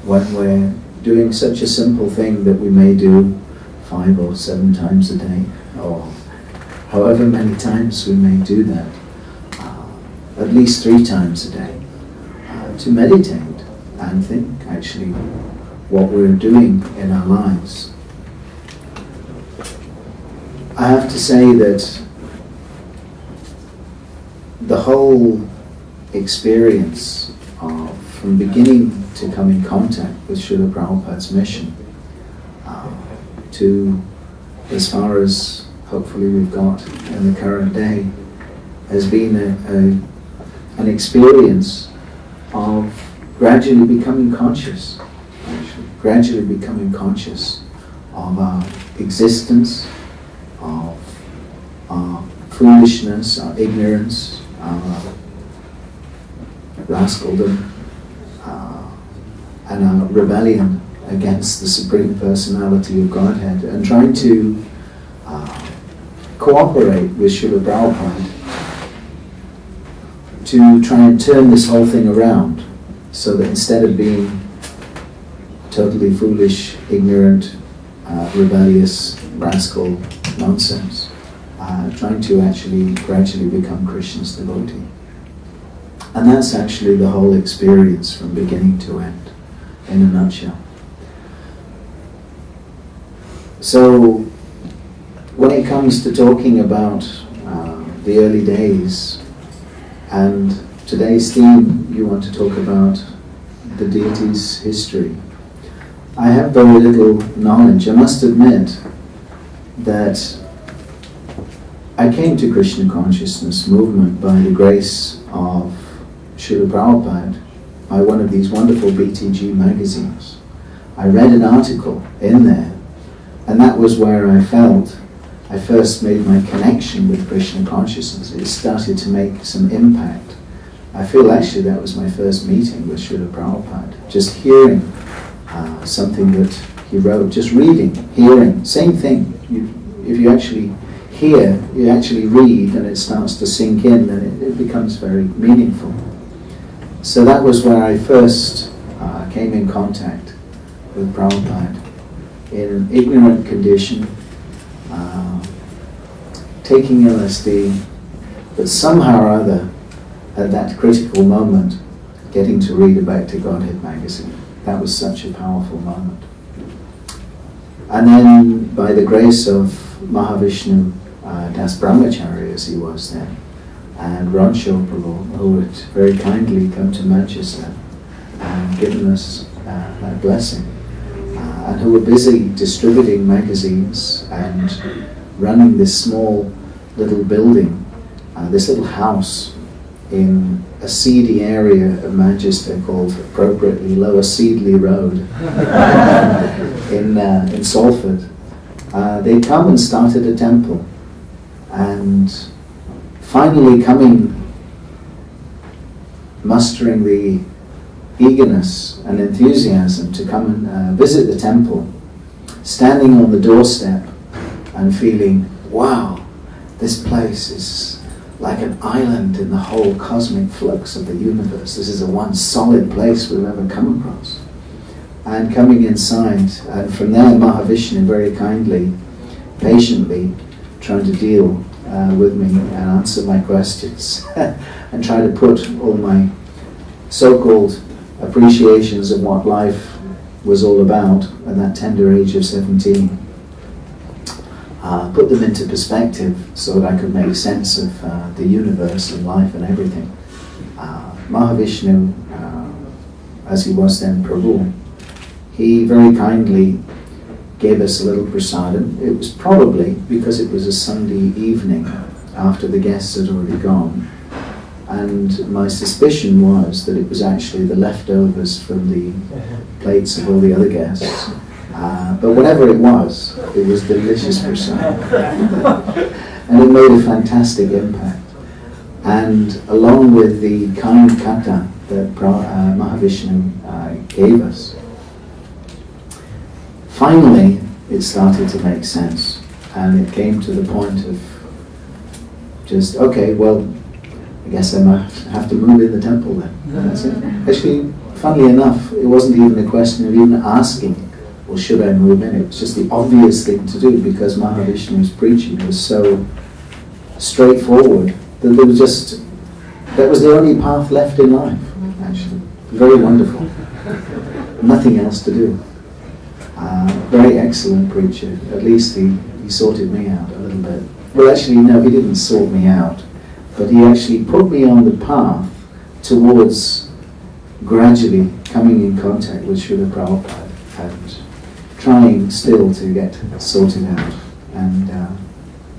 when we're doing such a simple thing that we may do 5 or 7 times a day, or however many times we may do that, at least 3 times a day, to meditate and think actually what we're doing in our lives. I have to say that the whole experience of from beginning to come in contact with Srila Prabhupada's mission to as far as hopefully we've got in the current day has been an experience of gradually becoming conscious, gradually becoming conscious of our existence, of our foolishness, our ignorance, our rascaldom, and our rebellion against the Supreme Personality of Godhead, and trying to cooperate with Srila Prabhupada to try and turn this whole thing around, so that instead of being totally foolish, ignorant, rebellious, rascal nonsense, trying to actually gradually become Krishna's devotee. And that's actually the whole experience from beginning to end, in a nutshell. So, when it comes to talking about the early days, and today's theme, you want to talk about the deity's history, I have very little knowledge. I must admit that I came to Krishna Consciousness movement by the grace of Srila Prabhupada, by one of these wonderful BTG magazines. I read an article in there, and that was where I felt I first made my connection with Krishna Consciousness. It started to make some impact. I feel actually that was my first meeting with Srila Prabhupada. Just hearing something that he wrote, just reading, hearing, same thing. If you actually hear, you actually read, and it starts to sink in, and it becomes very meaningful. So that was where I first came in contact with Prabhupada, in an ignorant condition, taking LSD, but somehow or other, at that critical moment, getting to read a Bhakti Godhead magazine. That was such a powerful moment. And then, by the grace of Mahavishnu Das Brahmacharya, as he was then, and Rancho Prabhu, who had very kindly come to Manchester and given us that blessing, and who were busy distributing magazines and running this small little building, this little house in a seedy area of Manchester called, appropriately, Lower Seedley Road in Salford. They come and started a temple, and finally mustering the eagerness and enthusiasm to come and visit the temple, standing on the doorstep and feeling, wow, this place is like an island in the whole cosmic flux of the universe. This is the one solid place we've ever come across. And coming inside, and from there Mahavishnu very kindly, patiently, trying to deal with me and answer my questions and try to put all my so-called appreciations of what life was all about at that tender age of 17, put them into perspective so that I could make sense of the universe and life and everything. Mahavishnu, as he was then Prabhu, he very kindly gave us a little prasadam. It was probably because it was a Sunday evening after the guests had already gone, and my suspicion was that it was actually the leftovers from the plates of all the other guests. But whatever it was delicious prasadam. And it made a fantastic impact. And along with the kind kata that Mahavishnu gave us. Finally, it started to make sense, and it came to the point of just, okay, well, I guess I might have to move in the temple then. That's it. Actually, funnily enough, it wasn't even a question of even asking, well, should I move in? It was just the obvious thing to do, because Mahavishnu's preaching was so straightforward that there was just, that was the only path left in life, actually. Very wonderful. Nothing else to do. Very excellent preacher. At least he sorted me out a little bit. Well, actually, no, he didn't sort me out, but he actually put me on the path towards gradually coming in contact with Srila Prabhupada and trying still to get sorted out and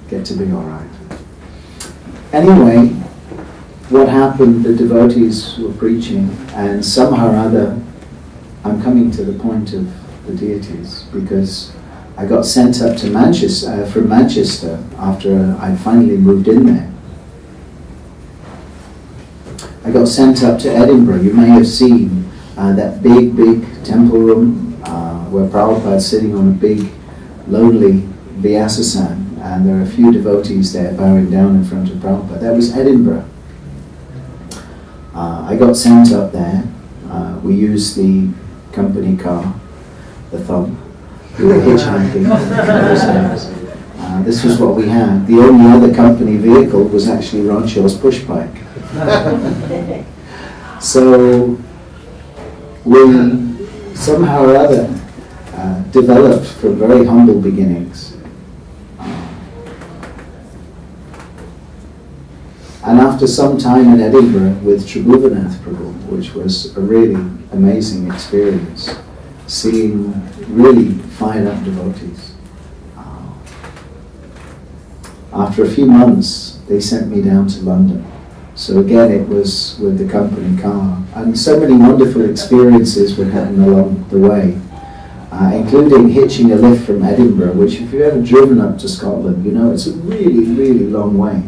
get to be all right. Anyway, what happened, the devotees were preaching, and somehow or other, I'm coming to the point of the deities, because I got sent up to Manchester, from Manchester, after I finally moved in there. I got sent up to Edinburgh. You may have seen that big temple room where Prabhupada's sitting on a big, lonely Vyasa-san, and there are a few devotees there bowing down in front of Prabhupada. That was Edinburgh. I got sent up there. We used the company car, the thumb. We were hitchhiking. This was what we had. The only other company vehicle was actually Ronshaw's push bike. So we somehow or other developed from very humble beginnings. And after some time in Edinburgh with Tribhangananda Prabhu, which was a really amazing experience, seeing really fired-up devotees. After a few months, they sent me down to London. So again, it was with the company car. And so many wonderful experiences were happening along the way, including hitching a lift from Edinburgh, which if you've ever driven up to Scotland, you know it's a really, really long way.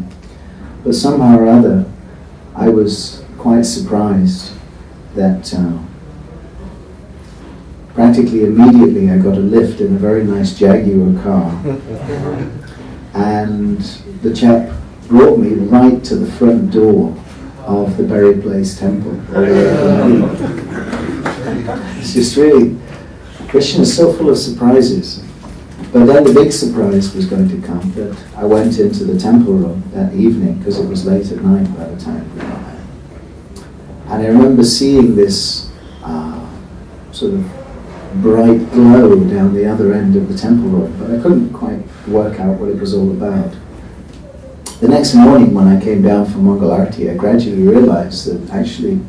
But somehow or other, I was quite surprised that practically immediately I got a lift in a very nice Jaguar car. And the chap brought me right to the front door of the Berry Place Temple. It's just really, Krishna is so full of surprises. But then the big surprise was going to come, that I went into the temple room that evening, because it was late at night by the time we got there. And I remember seeing this sort of bright glow down the other end of the temple room, but I couldn't quite work out what it was all about. The next morning when I came down from Mangal Arati, I gradually realized that actually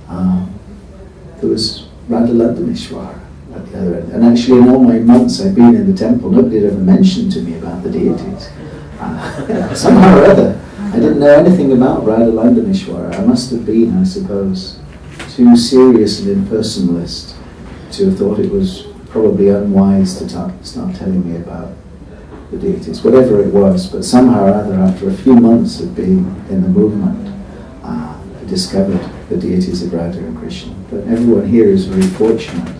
there was Radha Londonishvaras at the other end. And actually in all my months I've been in the temple, nobody had ever mentioned to me about the deities. Somehow or other, I didn't know anything about Radha Londonishvaras. I must have been, I suppose, too serious and impersonalist to have thought it was probably unwise to start telling me about the deities, whatever it was. But somehow or other, after a few months of being in the movement, I discovered the deities of Radha and Krishna. But everyone here is very fortunate,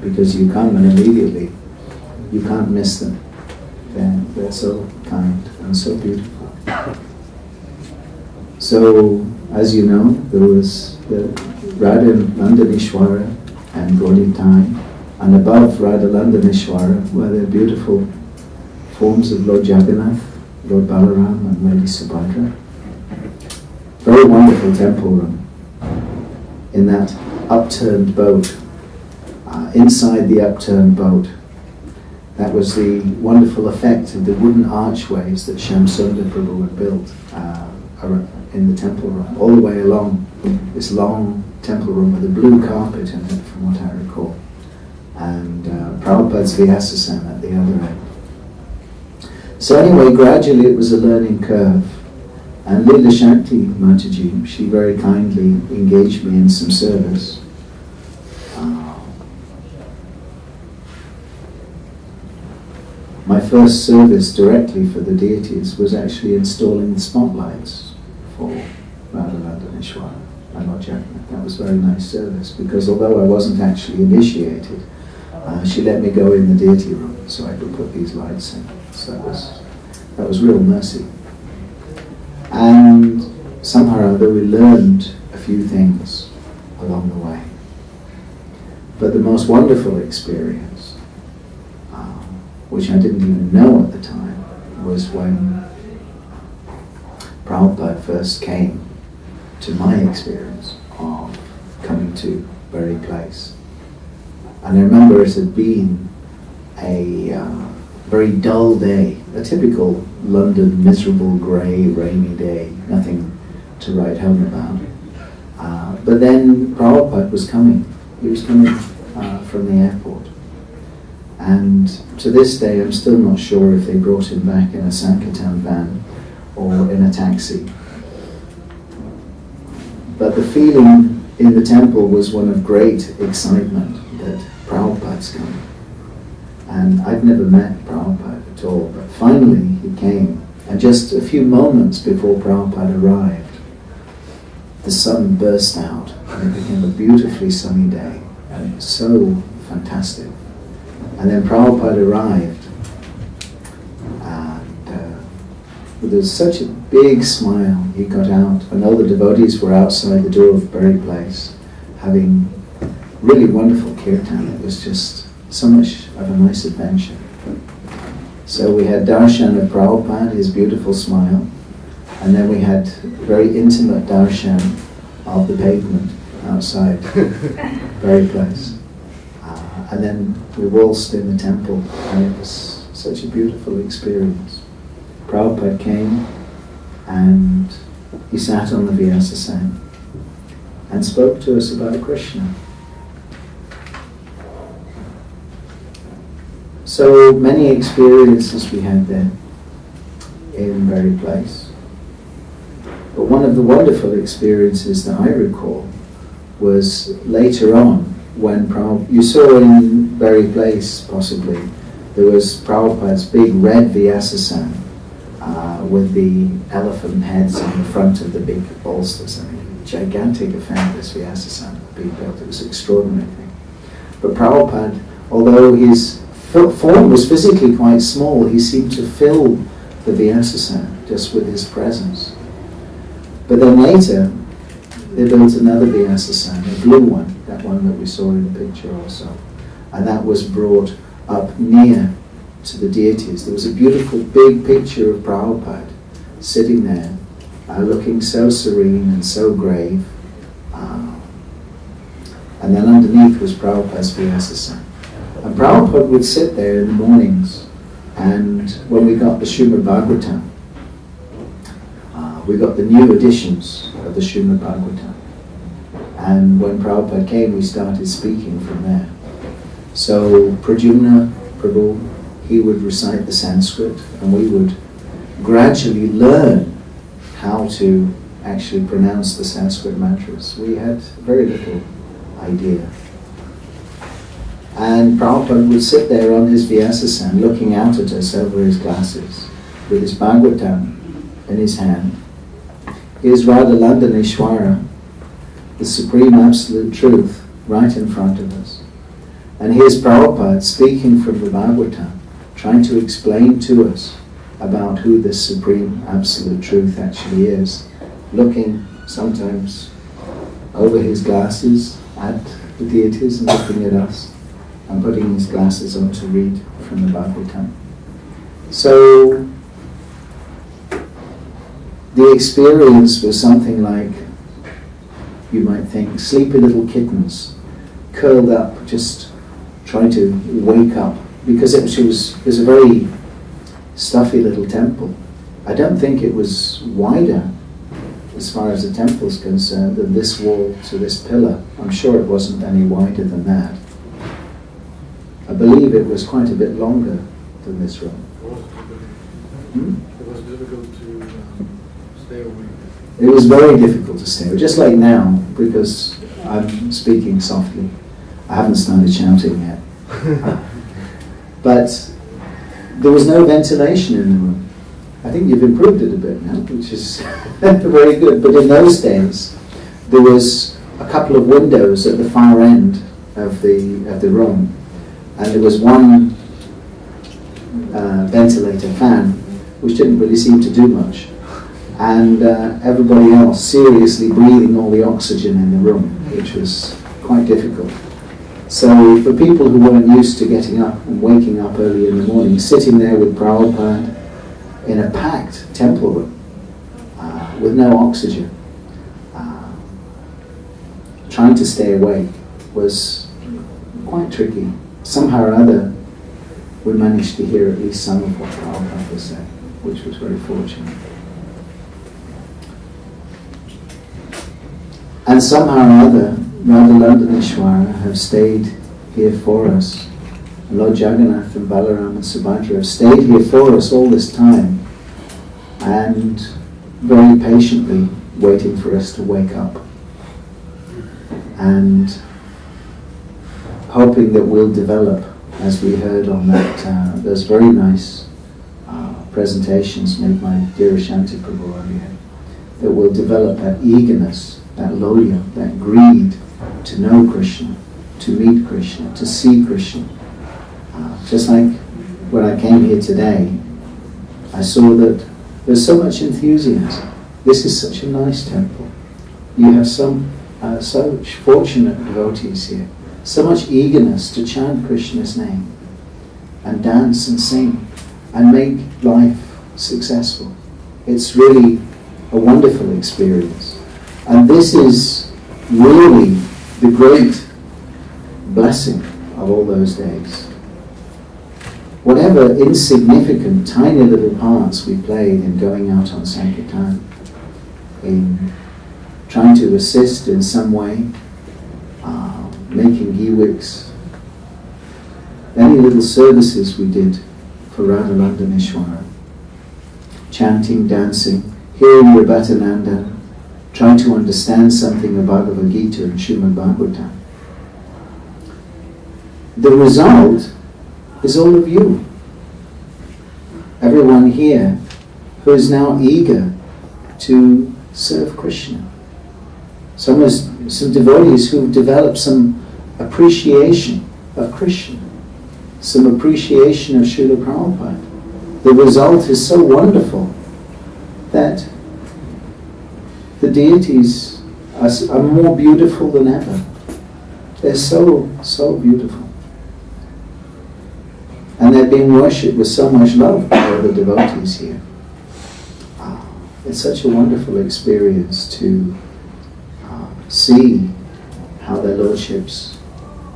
because you come and immediately you can't miss them. They're so kind and so beautiful. So, as you know, there was the Radha Londonishvaras and Gaudiya, and above Radha Londonishvaras were the beautiful forms of Lord Jagannath, Lord Balaram and Lady Subhadra. Very wonderful temple room in that upturned boat. Inside the upturned boat, that was the wonderful effect of the wooden archways that Shamsundar Prabhu had built in the temple room, all the way along this long temple room with a blue carpet in it, from what I recall, and Prabhupada's Vyasa-san at the other end. So anyway, gradually it was a learning curve, and Lila Shanti Mataji, she very kindly engaged me in some service. My first service directly for the deities was actually installing the spotlights for Radha Londonishvaras. That was very nice service, because although I wasn't actually initiated, she let me go in the deity room so I could put these lights in. So that was real mercy. And somehow or other we learned a few things along the way. But the most wonderful experience, which I didn't even know at the time, was when Prabhupada first came to my experience of coming to Bury Place. And I remember it had been a very dull day, a typical London miserable, grey, rainy day, nothing to write home about. But then Prabhupada was coming. He was coming from the airport. And to this day I'm still not sure if they brought him back in a Sankirtan van or in a taxi. But the feeling in the temple was one of great excitement that Prabhupada's coming. And I'd never met Prabhupada at all, but finally he came. And just a few moments before Prabhupada arrived, the sun burst out and it became a beautifully sunny day. And it was so fantastic. And then Prabhupada arrived, and there was such a big smile. He got out, and all the devotees were outside the door of Bury Place, having really wonderful kirtan. It was just so much of a nice adventure. So we had darshan of Prabhupada, his beautiful smile, and then we had very intimate darshan of the pavement outside Bury Place. And then we waltzed in the temple, and it was such a beautiful experience. Prabhupada came, and he sat on the Vyasasana and spoke to us about Krishna. So many experiences we had there in Bury Place. But one of the wonderful experiences that I recall was later on, when you saw in Bury Place, possibly, there was Prabhupada's big red Vyasasana with the elephant heads on the front of the big bolsters. I mean, gigantic affair, this Vyasasana being built. It was an extraordinary thing. But Prabhupada, although his form was physically quite small, he seemed to fill the Vyasasana just with his presence. But then later, they built another Vyasasana, a blue one, that one that we saw in the picture also. And that was brought up near to the deities. There was a beautiful big picture of Prabhupada sitting there, looking so serene and so grave. And then underneath was Prabhupada's Vyasasana. And Prabhupada would sit there in the mornings, and when we got the Srimad Bhagavatam, we got the new editions of the Srimad Bhagavatam. And when Prabhupada came, we started speaking from there. So Pradyumna Prabhu, he would recite the Sanskrit, and we would gradually learn how to actually pronounce the Sanskrit mantras. We had very little idea. And Prabhupada would sit there on his Vyasasana looking out at us over his glasses with his Bhagavatam in his hand. Here's Radha Londonishvara, the Supreme Absolute Truth, right in front of us. And here's Prabhupada speaking from the Bhagavatam, trying to explain to us about who this Supreme Absolute Truth actually is, looking sometimes over his glasses at the deities and looking at us, and putting his glasses on to read from the Bhagavatam. So the experience was something like, you might think, sleepy little kittens curled up, just trying to wake up, because it was a very stuffy little temple. I don't think it was wider, as far as the temple is concerned, than this wall to this pillar. I'm sure it wasn't any wider than that. I believe it was quite a bit longer than this room. It was difficult to stay awake. It was very difficult to stay awake, just like now, because I'm speaking softly. I haven't started shouting yet. But there was no ventilation in the room. I think you've improved it a bit now, which is very good. But in those days, there was a couple of windows at the far end of the room, and there was one ventilator fan, which didn't really seem to do much, and everybody else seriously breathing all the oxygen in the room, which was quite difficult. So for people who weren't used to getting up and waking up early in the morning, sitting there with Prabhupada in a packed temple room with no oxygen, trying to stay awake was quite tricky. Somehow or other, we managed to hear at least some of what Prabhupada was saying, which was very fortunate. And somehow or other, Radha Londonishvaras have stayed here for us. Lord Jagannath and Balaram and Subhadra have stayed here for us all this time, and very patiently waiting for us to wake up, and hoping that we'll develop, as we heard on that those very nice presentations made by Dhirasanta Prabhu earlier, that we'll develop that eagerness, that loya, that greed to know Krishna, to meet Krishna, to see Krishna. Just like when I came here today, I saw that there's so much enthusiasm. This is such a nice temple. You have such fortunate devotees here. So much eagerness to chant Krishna's name and dance and sing and make life successful. It's really a wonderful experience. And this is really the great blessing of all those days. Whatever insignificant, tiny little parts we played in going out on Sankirtan, in trying to assist in some way, making ghee-wicks, any little services we did for Radha Londonishvaras, chanting, dancing, hearing Bhaktivedanta, trying to understand something of Bhagavad Gita and Srimad Bhagavatam. The result is all of you. Everyone here who is now eager to serve Krishna. Some devotees who have developed some appreciation of Krishna, some appreciation of Srila Prabhupada. The result is so wonderful that the deities are more beautiful than ever. They're so, so beautiful. And they're being worshipped with so much love by all the devotees here. It's such a wonderful experience to see how their lordships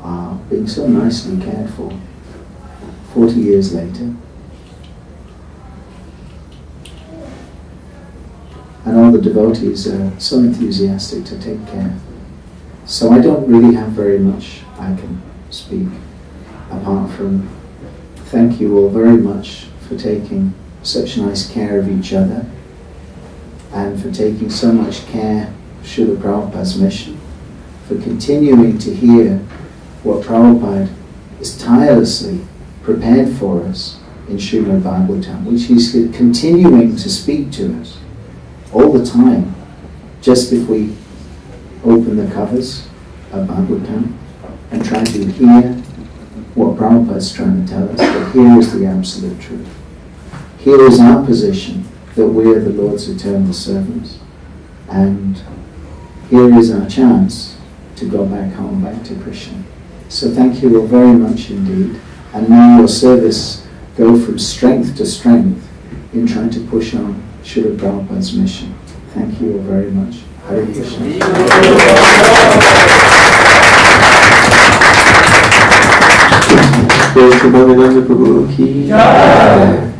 are being so nicely cared for 40 years later. And all the devotees are so enthusiastic to take care. So I don't really have very much I can speak, apart from thank you all very much for taking such nice care of each other, and for taking so much care of Srila Prabhupada's mission, for continuing to hear what Prabhupada is tirelessly prepared for us in Srimad Bhagavatam, which he's continuing to speak to us all the time. Just if we open the covers of Bhagavatam and try to hear what Prabhupada is trying to tell us, that here is the absolute truth. Here is our position, that we are the Lord's eternal servants, and here is our chance to go back home, back to Krishna. So thank you all very much indeed, and may your service go from strength to strength in trying to push on Srila Prabhupada's mission. Thank you all very much. Hare Krishna. Tribhangananda Prabhu ki jai.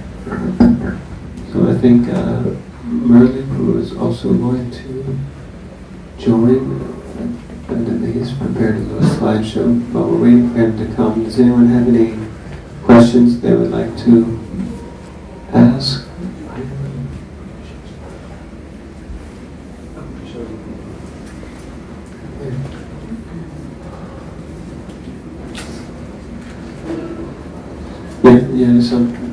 So I think Murali Prabhu is also going to join, and he's prepared a little slideshow. While we're waiting for him to come, does anyone have any questions they would like to ask? Yeah, something.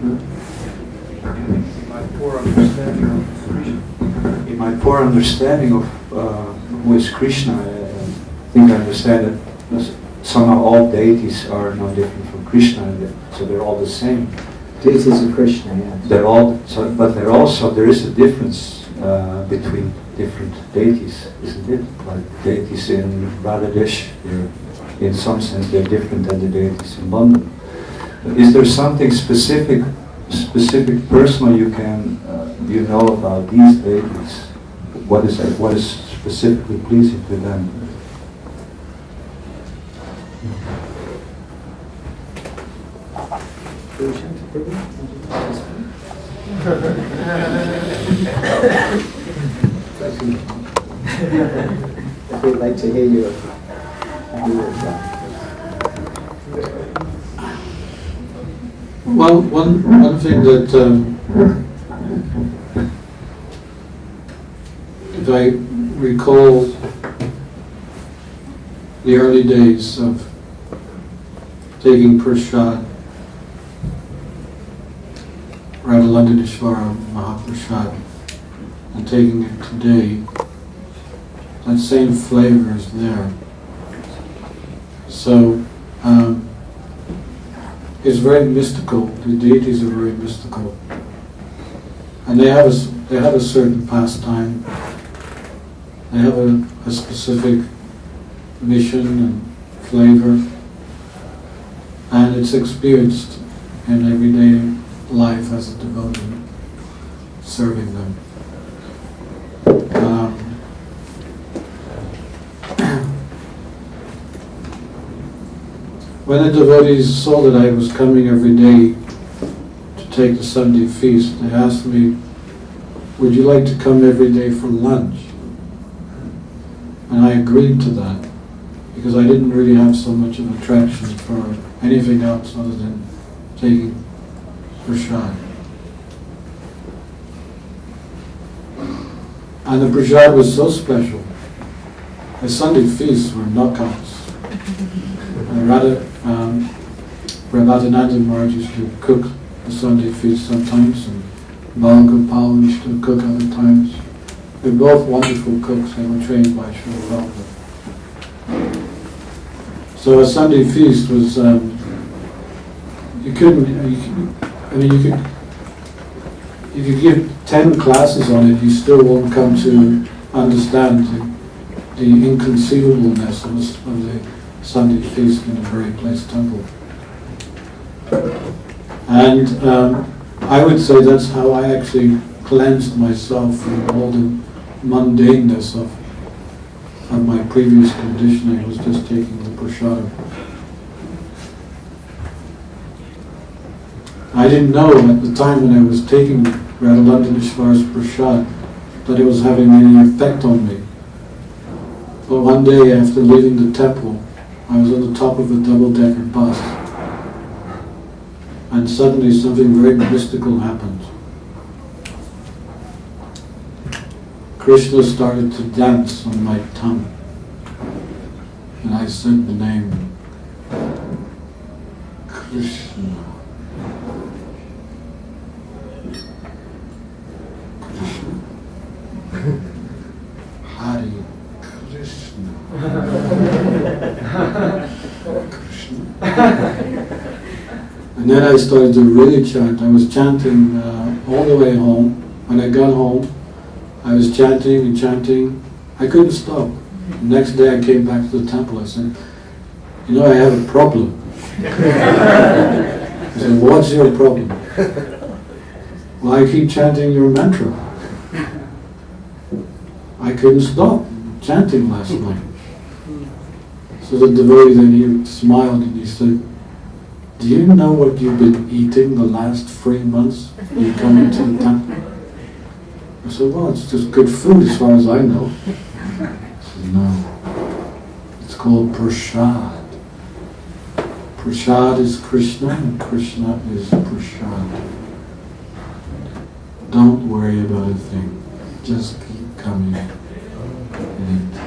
In my poor understanding of with Krishna, I think I understand that somehow all deities are no different from Krishna, so they're all the same. Deities of Krishna, yes. They're all, but there is a difference between different deities, isn't it? Like deities in Bangladesh, in some sense they're different than the deities in London. But is there something specific, personal you know about these deities? What is specifically pleasing to them? We'd like to hear you. Well, one thing that if I recall the early days of taking prasad, Radha Londonishvara Mahaprasad, and taking it today, that same flavor is there. So it's very mystical. The deities are very mystical, and they have a certain pastime. They have a specific mission and flavor, and it's experienced in everyday life as a devotee, serving them. When the devotees saw that I was coming every day to take the Sunday feast, they asked me, would you like to come every day for lunch? And I agreed to that, because I didn't really have so much of attraction for anything else other than taking prasad. And the prasad was so special. The Sunday feasts were knockouts. Tribhangananda Maharaj used to cook the Sunday feast sometimes, and Bal used to cook other times. They're both wonderful cooks. They were trained by Shrila Prabhupada. So a Sunday feast was, if you give 10 classes on it, you still won't come to understand the inconceivableness of the Sunday feast in a very place temple. And I would say that's how I actually cleansed myself from all the mundaneness of my previous conditioning. I was just taking the prasad. I didn't know at the time when I was taking Radha Londonishvara's prasad that it was having any effect on me. But one day after leaving the temple, I was on the top of a double-decker bus, and suddenly something very mystical happened. Krishna started to dance on my tongue, and I said the name Krishna. Hare Krishna. And then I started to really chant. I was chanting all the way home. When I got home, I was chanting and chanting. I couldn't stop. The next day I came back to the temple. I said, you know, I have a problem. I said, what's your problem? Well, I keep chanting your mantra. I couldn't stop chanting last night. So the devotee then he smiled and he said, do you know what you've been eating the last 3 months when you come into the temple? I said, well, it's just good food as far as I know. I said, no, it's called prasad. Prasad is Krishna and Krishna is prasad. Don't worry about a thing. Just keep coming and eat.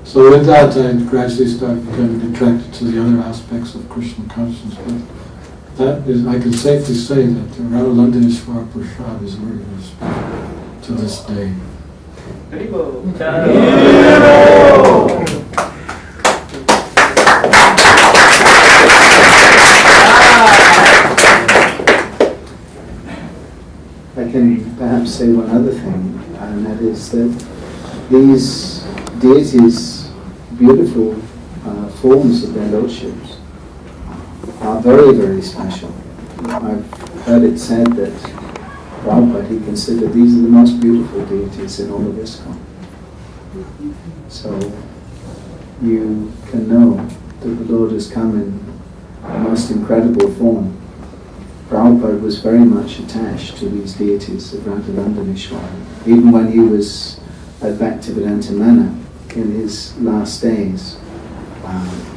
So with that, I gradually started becoming attracted to the other aspects of Krishna consciousness. But that is, I can safely say that the Radha Londonishvara Prasad is very special to this day. I can perhaps say one other thing, and that is that these deities, beautiful forms of their lordships, are very, very special. I've heard it said that Prabhupada, he considered these are the most beautiful deities in all of ISKCON. So you can know that the Lord has come in the most incredible form. Prabhupada was very much attached to these deities of Radha Londonishvaras. Even when he was at Bhaktivedanta Manor in his last days,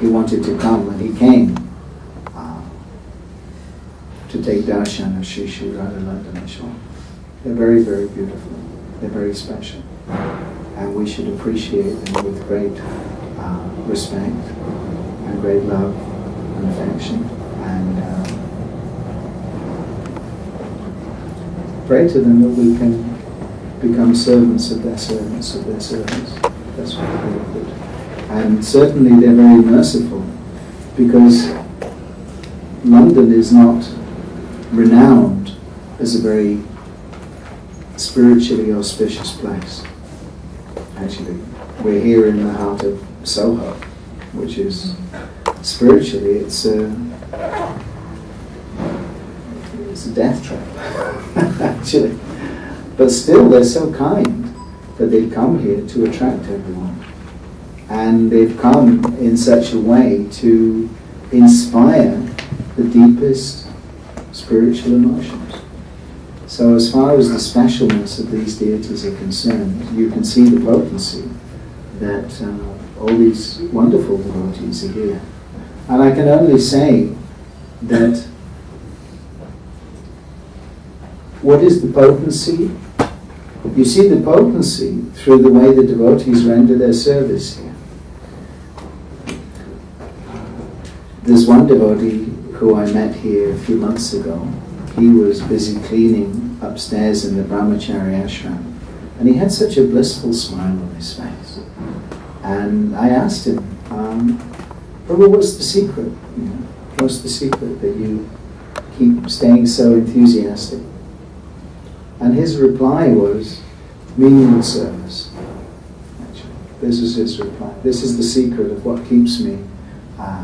he wanted to come, and he came to take darshan of Shri Shri Radha Londonishvaras. They're very, very beautiful. They're very special. And we should appreciate them with great respect and great love and affection. And pray to them that we can become servants of their servants of their servants. That's what they would. And certainly they're very merciful, because London is not renowned as a very spiritually auspicious place. Actually, we're here in the heart of Soho, which is spiritually it's a death trap, actually. But still, they're so kind that they've come here to attract everyone. And they've come in such a way to inspire the deepest spiritual emotions. So as far as the specialness of these deities are concerned, you can see the potency that all these wonderful devotees are here. And I can only say that what is the potency? You see the potency through the way the devotees render their service here. There's one devotee who I met here a few months ago. He was busy cleaning upstairs in the Brahmacharya ashram, and he had such a blissful smile on his face. And I asked him, Prabhu, what's the secret? You know, what's the secret that you keep staying so enthusiastic? And his reply was, menial service. Actually, this is his reply. This is the secret of what keeps me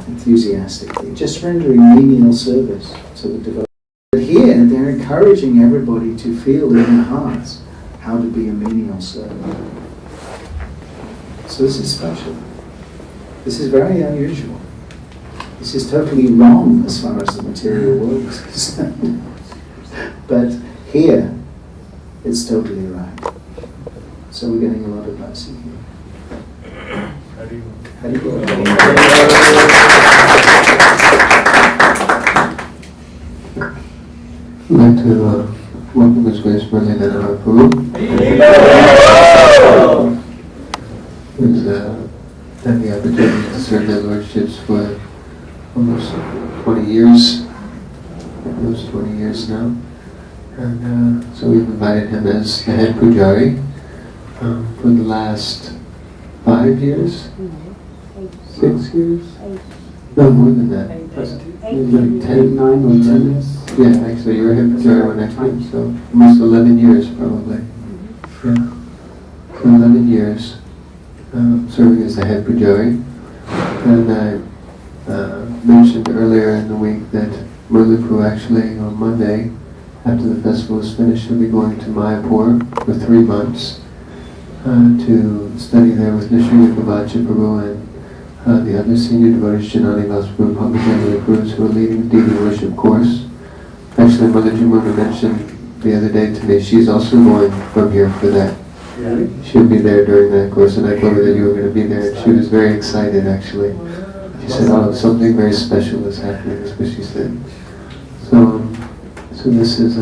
enthusiastically. Just rendering menial service to the devotees. But here, they're encouraging everybody to feel in their hearts how to be a menial servant. So this is special. This is very unusual. This is totally wrong as far as the material world is concerned. But here, it's totally right. So we're getting a lot of blessing here. I'd like to welcome His Grace Murali Prabhu. Who's had the opportunity to serve their lordships for almost 20 years. Almost 20 years now. And so we've invited him as the head pujari for the last 5 years? 6 years? No, more than that. Maybe 10, 9 or 10 years? Yeah, actually you were head pujari when I came, so almost 11 years probably. Yeah. So 11 years serving as the head pujari. And I mentioned earlier in the week that Murali Prabhu actually on Monday, after the festival is finished, he'll be going to Mayapur for 3 months to study there with Nishri Bhavacha Prabhu and the other senior devotees, Janani Vasprabhu, Pankajamali Gurus, who are leading the deity worship course. Actually, Mother Jamuna mentioned the other day to me, she's also going from here for that. Really? She'll be there during that course, and I told her that you were going to be there, and she was very excited actually. She said, oh, something very special is happening, that's what she said. So this is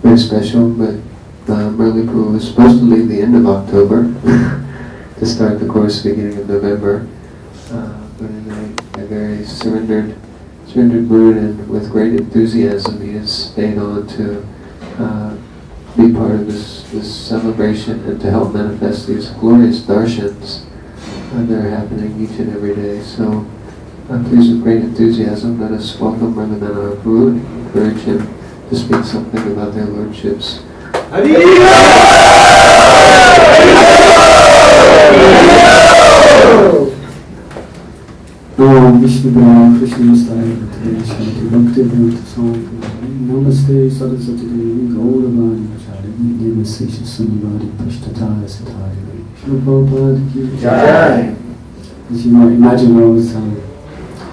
very special, but Murali Prabhu was supposed to leave the end of October to start the course beginning of November, but in a very surrendered mood and with great enthusiasm he has stayed on to be part of this celebration and to help manifest these glorious darshans that are happening each and every day. So please, with great enthusiasm, let us welcome Brother Manohara Prabhu and encourage him to speak something about their lordships. Vishnu Krishna Consciousness, Bhaktivedanta Swami Prabhupada, Namaste Saraswati Devi, Gauravani Acharya, Namaste Sunivadi, Prishtataya Sataya, Shrila Prabhupada ki Jai. As you might imagine, I was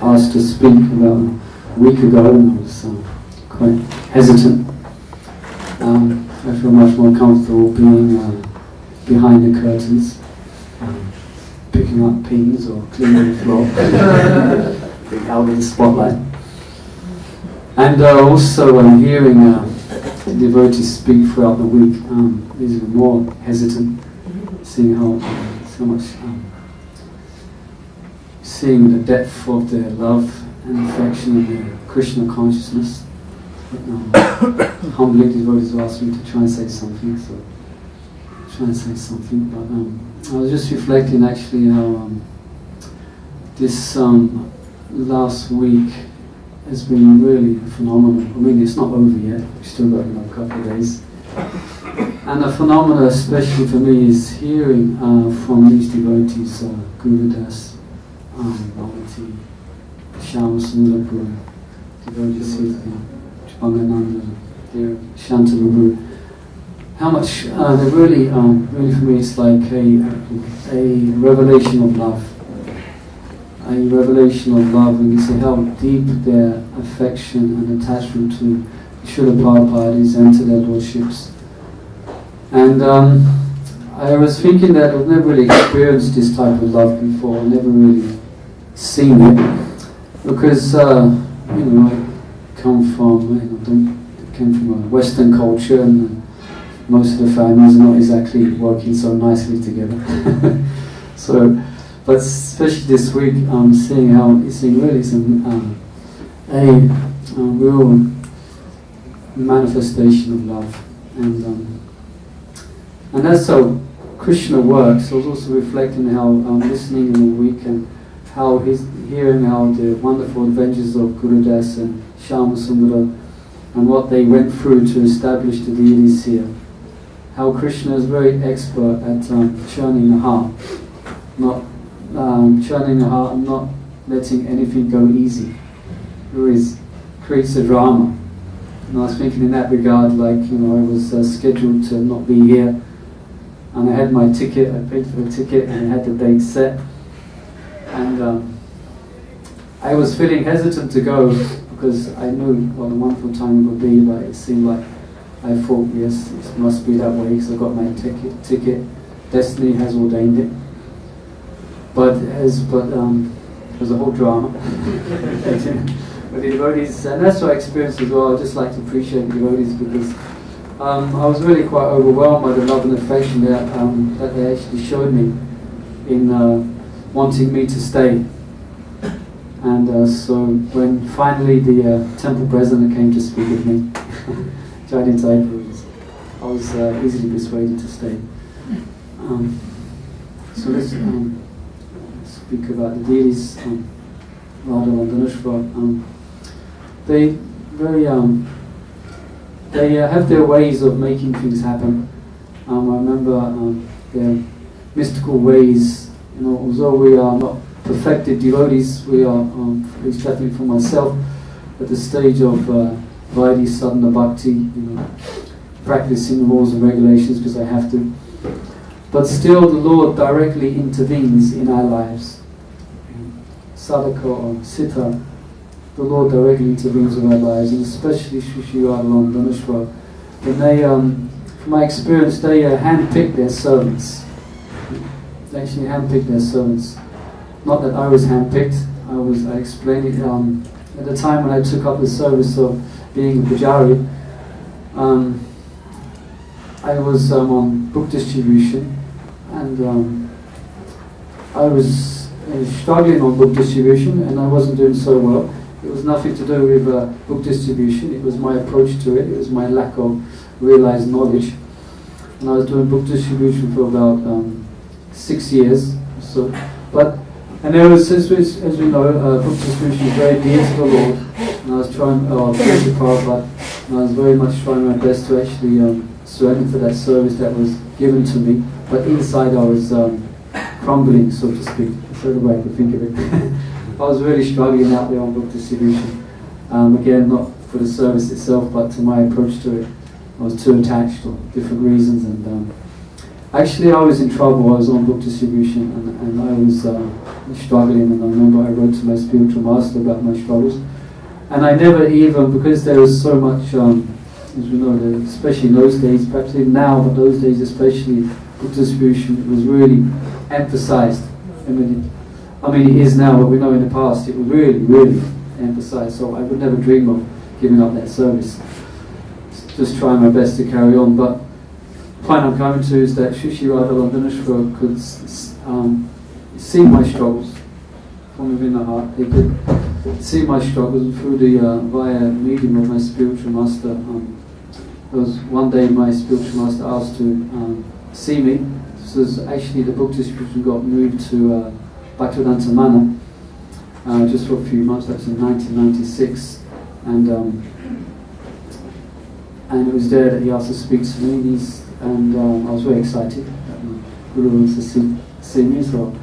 asked to speak about a week ago, and I was quite hesitant. I feel much more comfortable being behind the curtains, picking up pins or cleaning the floor, being out in the spotlight. And also hearing the devotees speak throughout the week is even more hesitant, seeing how so much, seeing the depth of their love and affection and their Krishna consciousness. Humbly, devotees asked me to try and say something, so try and say something. But I was just reflecting actually how this last week has been really phenomenal. I mean, it's not over yet. We've still got a couple of days. And the phenomena, especially for me, is hearing from these devotees, Gurudas, Bhakti, Shrila Prabhupada, devotees here, Tribhangananda, Dhirasanta, how much they really for me, it's like a revelation of love. A revelation of love, and you see how deep their affection and attachment to Shrila Prabhupada is and to their lordships. And I was thinking that I've never really experienced this type of love before, never really seen it, because I came from a Western culture, and most of the families are not exactly working so nicely together. But especially this week, I'm seeing how it's really a real manifestation of love, and that's how Krishna works. I was also reflecting how I'm listening in the week and how he's hearing how the wonderful adventures of Gurudas and Shyama and what they went through to establish the deities here. How Krishna is very expert at churning the heart, not churning the heart and not letting anything go easy. He always creates a drama. And I was thinking in that regard, like, I was scheduled to not be here, and I had my ticket, I paid for the ticket, and I had the date set. And I was feeling hesitant to go because I knew what a wonderful time it would be, but it seemed like I thought, yes, it must be that way because I got my ticket. Destiny has ordained it. But it was a whole drama. But the devotees, and that's what I experienced as well. I just like to appreciate the devotees because I was really quite overwhelmed by the love and affection that they actually showed me in wanting me to stay. And so when finally the temple president came to speak with me, I was easily persuaded to stay. So let's speak about the deities, Radha, Londonishvaras. They have their ways of making things happen. I remember their mystical ways. Although we are not perfected devotees, we are, at least definitely for myself, at the stage of Vaidhi sadhana bhakti, practicing the rules and regulations because I have to. But still the Lord directly intervenes in our lives. Sadhaka or Siddha, the Lord directly intervenes in our lives, and especially Shri Radha Londonishvaras. When they, from my experience, they handpick their servants. They actually handpick their servants. Not that I was handpicked, I explained it at the time when I took up the service of being a pujari. I was on book distribution, and I was struggling on book distribution, and I wasn't doing so well. It was nothing to do with book distribution. It was my approach to it. It was my lack of realized knowledge. And I was doing book distribution for about 6 years. So, and there was, as we know, book distribution is very dear to the Lord. And I was trying, Prabhupada, and I was very much trying my best to actually surrender to that service that was given to me. But inside I was crumbling, so to speak. That's the way I could think of it. I was really struggling out there on book distribution. Again, not for the service itself, but to my approach to it. I was too attached for different reasons, and actually I was in trouble. I was on book distribution, and I was struggling, and I remember I wrote to my spiritual master about my struggles. And I never even, because there was so much, as we know, especially in those days, perhaps even now, but those days especially, book distribution was really emphasized. I mean, it is now, but we know in the past it was really, really emphasized. So I would never dream of giving up that service. Just trying my best to carry on. But the point I'm coming to is that Shri Radha Londonishvaras could see my struggles from within the heart. He could see my struggles through the via medium of my spiritual master. There was one day my spiritual master asked to see me. This was actually the book distribution got moved to Bhaktivedanta Manor just for a few months. That was in 1996, and it was there that he asked to speak to me. And I was very excited that my Guru wants to see me, so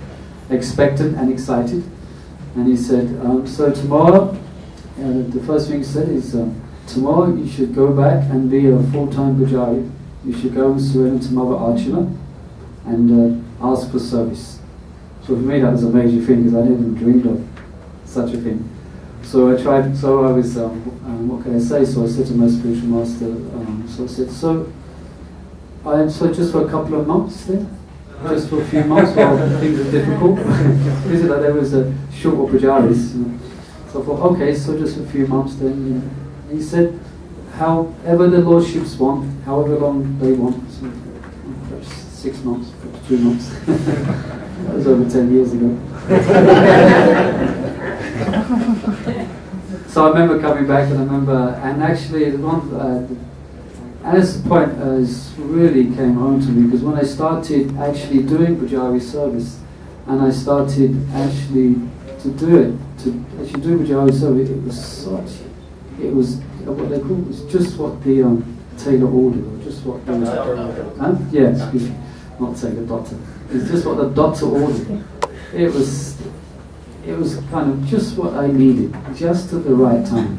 expectant and excited. And he said, so tomorrow, the first thing he said is, tomorrow you should go back and be a full-time pujari. You should go and surrender to Mother Archana and ask for service. So for me that was a major thing, because I didn't dream of such a thing. So I tried, so I was, what can I say? So I said to my spiritual master, so I said, so just for a couple of months then? Just for a few months while things are difficult? Is it like there was a short of pujaris? So I thought, okay, so just a few months then. And he said, however the lordships want, however long they want, so perhaps 6 months, perhaps 2 months. That was over 10 years ago. So I remember coming back, and actually and this point really came home to me, because when I started actually doing pujari service, and I started actually to do pujari service, it was what they call, it was just what the tailor ordered, or just what the excuse me, not tailor, doctor. It's just what the doctor ordered. It was kind of just what I needed, just at the right time.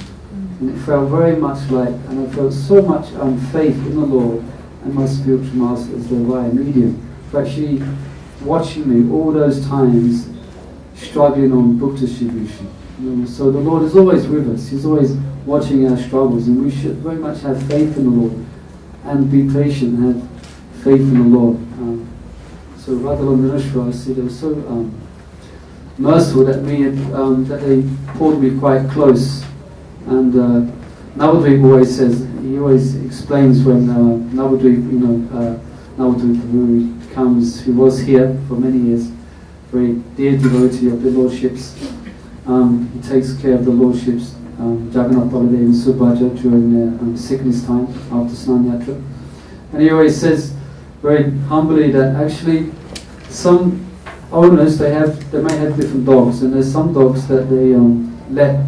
And it felt very much like, and I felt so much faith in the Lord and my spiritual master as the right medium, for actually watching me all those times struggling on book distribution. So the Lord is always with us. He's always watching our struggles, and we should very much have faith in the Lord and be patient and have faith in the Lord. So Radha Londonishvaras, they were so merciful that that they pulled me quite close. And Navadvip always says, he always explains when Navadvip, Navadvip who comes, who was here for many years, very dear devotee of the lordships. He takes care of the lordships, Jagannath Baladev and Subhaja during their sickness time after Snan Yatra. And he always says very humbly that actually some owners, they may have different dogs, and there's some dogs that they let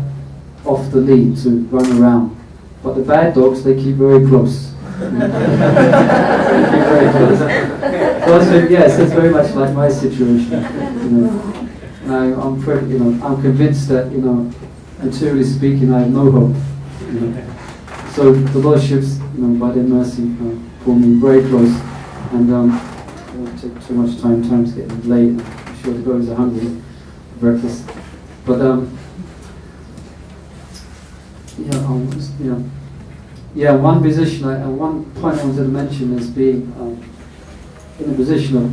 off the lead to run around, but the bad dogs they keep very close. They keep very close. So I said, yes, that's very much like my situation. I'm convinced that materially speaking, I have no hope. So the lordships, by their mercy, pull me very close, and I won't take too much time. Time's getting late. I'm sure the boys are hungry for breakfast, but one position, one point I wanted to mention is being in a position of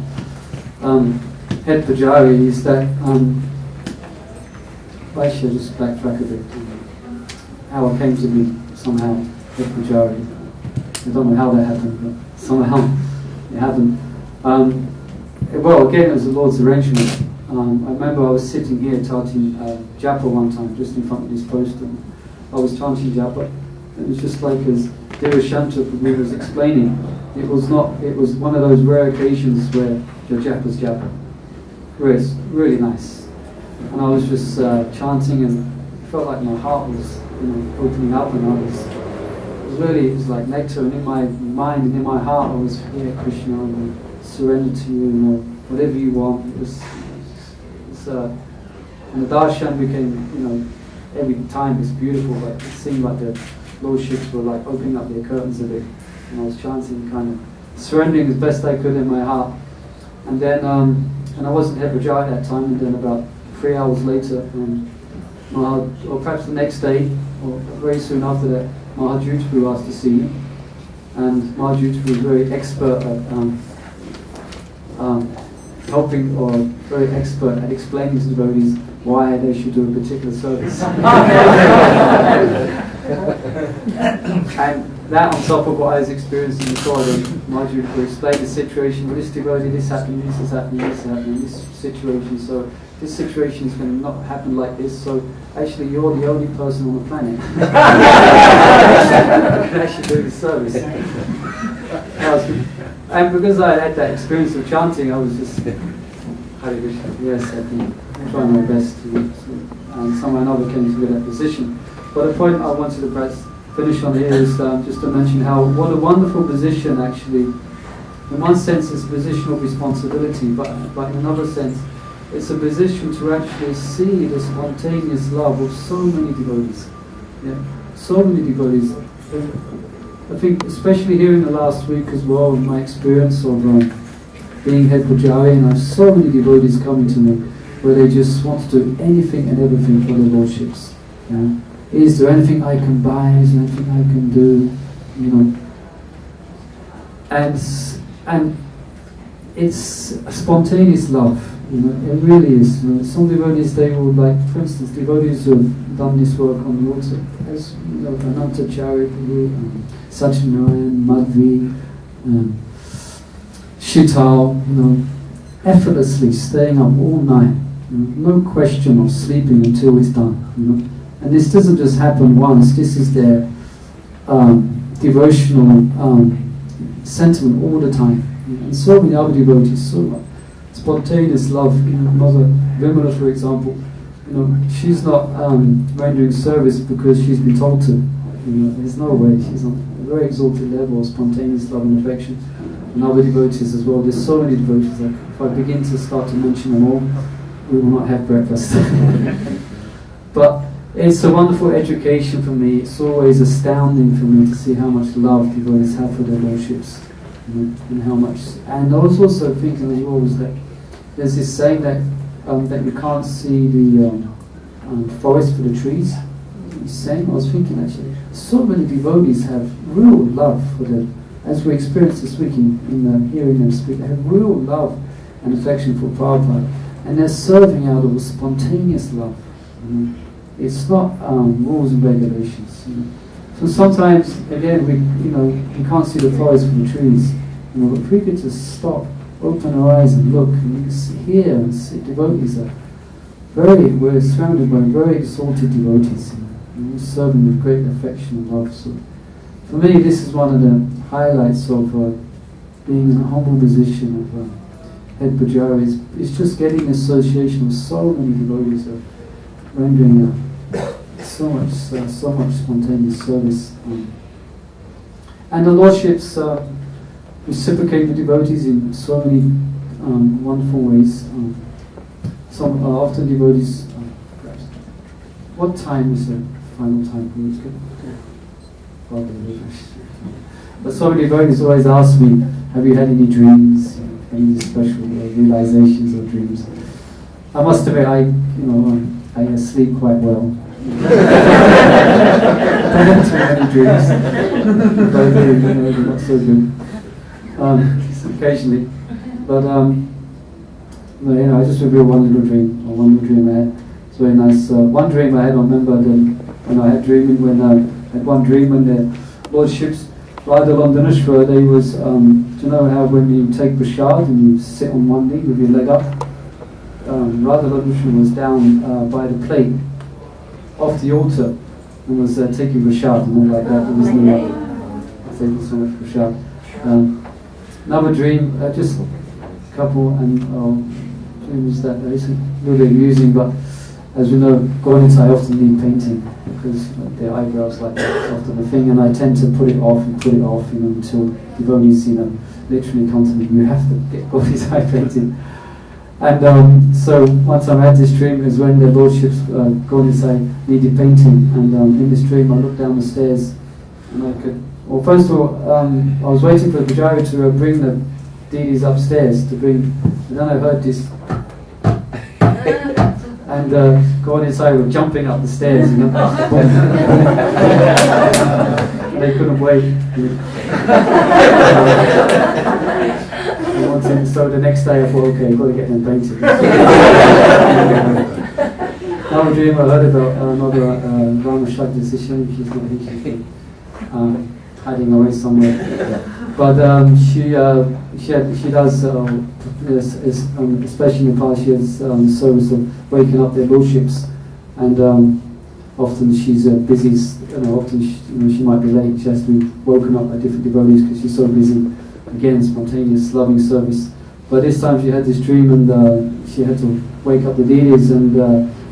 head pujari is that I should just backtrack a bit. How I came to be somehow head pujari. I don't know how that happened, but somehow it happened. Well, again, it was the Lord's arrangement. I remember I was sitting here chanting japa one time, just in front of this poster. I was chanting japa. It was just like as Dhirasanta Prabhupada was explaining. It was one of those rare occasions where your japa's japa. Where it's really nice. And I was just chanting, and it felt like my heart was, opening up, and it was like nectar. And in my mind and in my heart, I was, yeah, Krishna, I surrender to you, whatever you want. It was and the darshan became, every time it's beautiful, but it seemed like the lordships were like opening up their curtains a bit, and I was chanting, kind of surrendering as best I could in my heart. And then, and I wasn't head Vajra at that time, and then about 3 hours later, or perhaps the next day, or very soon after that, Mahajutru asked to see me, and Mahajutru was very expert at helping, or very expert at explaining to devotees why they should do a particular service. And that on top of what I was experiencing before, then Mahajutru explained the situation, well, this devotee, this happening, this is happening, this is happening, this situation, so this situation is going to not happen like this, so actually you're the only person on the planet who can actually do this service. And because I had that experience of chanting, I was just, Hare Krishna, yes, I can try my best to, and somehow or another came to that position. But the point I wanted to perhaps finish on here is just to mention what a wonderful position actually. In one sense it's a position of responsibility, but in another sense it's a position to actually see the spontaneous love of so many devotees. Yeah? So many devotees. I think especially here in the last week as well, my experience of being head pujari, and I have so many devotees coming to me where they just want to do anything and everything for their lordships. Yeah? Is there anything I can buy? Is there anything I can do? And it's a spontaneous love. It really is. Some devotees, they will, like, for instance, devotees who have done this work on the altar, as Ananta-acharya, Satyanarayan, Madhvi, Shital, effortlessly staying up all night, no question of sleeping until it's done. And this doesn't just happen once. This is their devotional sentiment all the time. And so many other devotees, so much spontaneous love. Mother Vimala, for example, she's not rendering service because she's been told to. There's no way. She's on a very exalted level of spontaneous love and affection. And other devotees as well. There's so many devotees that if I begin to start to mention them all, we will not have breakfast. But it's a wonderful education for me. It's always astounding for me to see how much love devotees have for their lordships, and how much. And I was also thinking as well was that there's this saying that you can't see the forest for the trees. Saying, I was thinking actually, so many devotees have real love for them, as we experienced this week in hearing them speak. They have real love and affection for Prabhupada, and they're serving out of a spontaneous love. It's not rules and regulations. So sometimes, again, we can't see the forest from the trees. But if we could just stop, open our eyes and look, and you can see, hear and see devotees we're surrounded by very exalted devotees, serving with great affection and love. So for me, this is one of the highlights of being in a humble position of head pujari. It's just getting the association of so many devotees of rendering so much spontaneous service, and the lordships reciprocate the devotees in so many wonderful ways. Some often devotees. What time is the final time? But so many devotees always ask me, "Have you had any dreams? Any special realizations or dreams?" I must admit, I sleep quite well. I don't have any dreams. They're not so good. Occasionally. But I just reveal one little dream I had. It's very nice. One dream I had, I remember when I had one dream when the lordships, Radha Londonishvaras, they was, do you know how when you take prasad and you sit on one knee with your leg up? Radha was down by the plate off the altar and was taking prasad and all like that. It was taking so much prasad. Another dream, just a couple, and dreams that isn't really amusing, but as we know, Gaudensai often need painting because their eyebrows like that is often a thing, and I tend to put it off, until devotees, literally come to me, you have to get Gaudensai painting. And so one time I had this dream is when their lordships, Gaudensai, needed painting, and in this dream I looked down the stairs and I could, well, first of all, I was waiting for the pujari to bring the deities upstairs to bring, and then I heard this and Gaudensai were jumping up the stairs, they couldn't wait. So the next day I thought, okay, I've got to get them painted. Another dream I heard about another Rama Shakti Sishan, she's not here, she's hiding away somewhere. But she does, especially in the past, she has service of waking up their lordships, and often she's busy, often she might be late, she has to be woken up by different devotees because she's so busy. Again, spontaneous, loving service. But this time she had this dream and she had to wake up the deities, and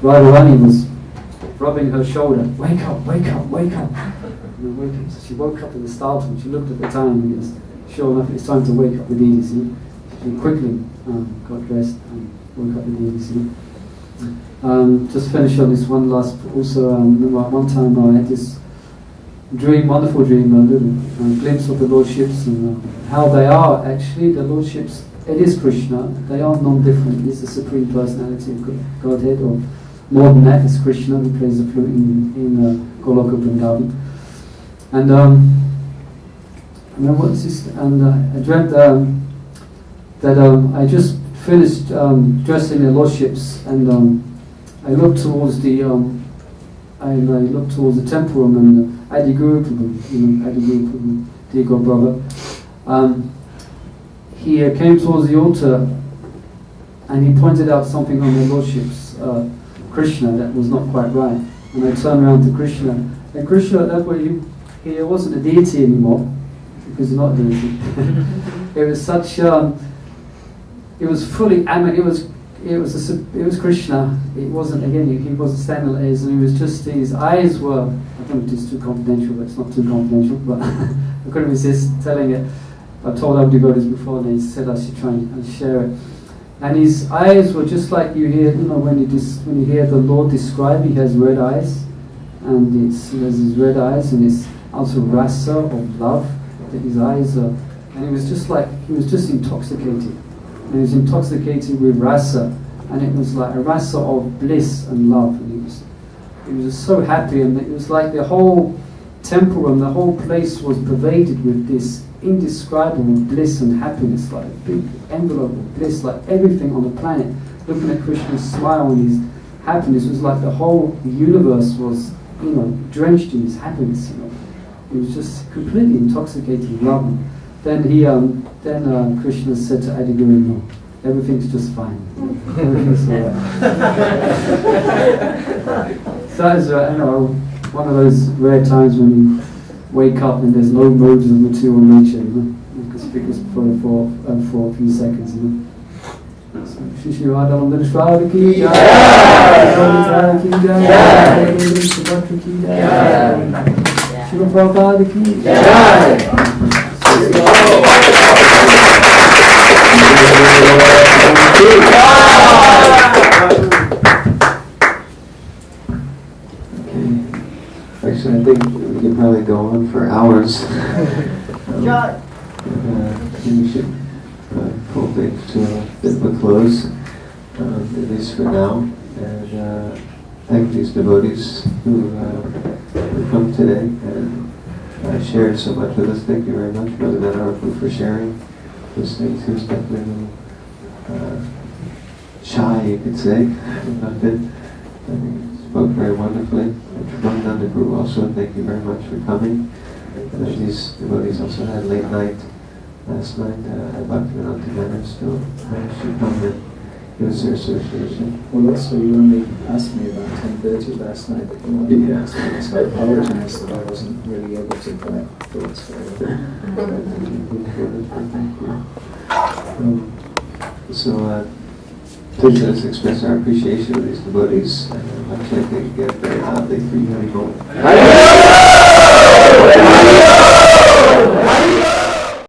Radharani was rubbing her shoulder. Wake up, wake up, wake up. And wake up. So she woke up in the startled. She looked at the time and it was, sure enough, it's time to wake up the deities. She quickly got dressed and woke up the deities. Just finish on this one last. Also, one time I had this dream, wonderful dream, a little glimpse of the lordships and how they are actually the lordships. It is Krishna. They are non-different. It's the supreme personality of Godhead, or more than that, it's Krishna who plays the flute in Goloka Vrindavan. And then what's this? And I dreamt that I just finished dressing the lordships, and I looked towards the temple room, and Adi Guru Prabhu, dear God brother, he came towards the altar and he pointed out something on the lordships, Krishna, that was not quite right. And I turned around to Krishna, and Krishna at that point, he wasn't a deity anymore, because he's not a deity. It was such, it was fully, it was Krishna. It wasn't, again, he wasn't standing like this, and he was just, his eyes were, I don't know if it's too confidential, but it's not too confidential, but I couldn't resist telling it. I've told other devotees before, and they said I should try and share it. And his eyes were just like you hear, when you hear the Lord describe, he has red eyes, and he has his red eyes, and it's also rasa of love, that his eyes are, and he was just intoxicated. And he was intoxicated with rasa, and it was like a rasa of bliss and love, and he was just so happy, and it was like the whole temple room, the whole place was pervaded with this indescribable bliss and happiness, like a big envelope of bliss, like everything on the planet. Looking at Krishna's smile and his happiness was like the whole universe was, drenched in his happiness. It was just completely intoxicating love. Then Krishna said to Adiguru, no, everything's just fine. Everything's alright. So that is, one of those rare times when you wake up and there's no modes of material nature, You can speak this for a few seconds, Shri Radha Londonishvaras ki jai, Radha ki jai, Shrila Prabhupada ki jai. Actually, I think we could probably go on for hours. We should pull things to a bit of a close, at least for now. And thank these devotees who come today and shared so much with us. Thank you very much, Brother Manohara, for sharing those things. He was definitely shy, you could say, about it. Spoke very wonderfully. Tribhangananda Guru also, thank you very much for coming. These devotees also had late night last night at Bhaktivedanta Manor, still managed to come and Is there association? Well, also you only asked me about 10:30 last night. Yeah. So I apologize that I wasn't really able to collect thoughts very well. So, please let us express our appreciation of these devotees. I'm chanting again very loudly for you.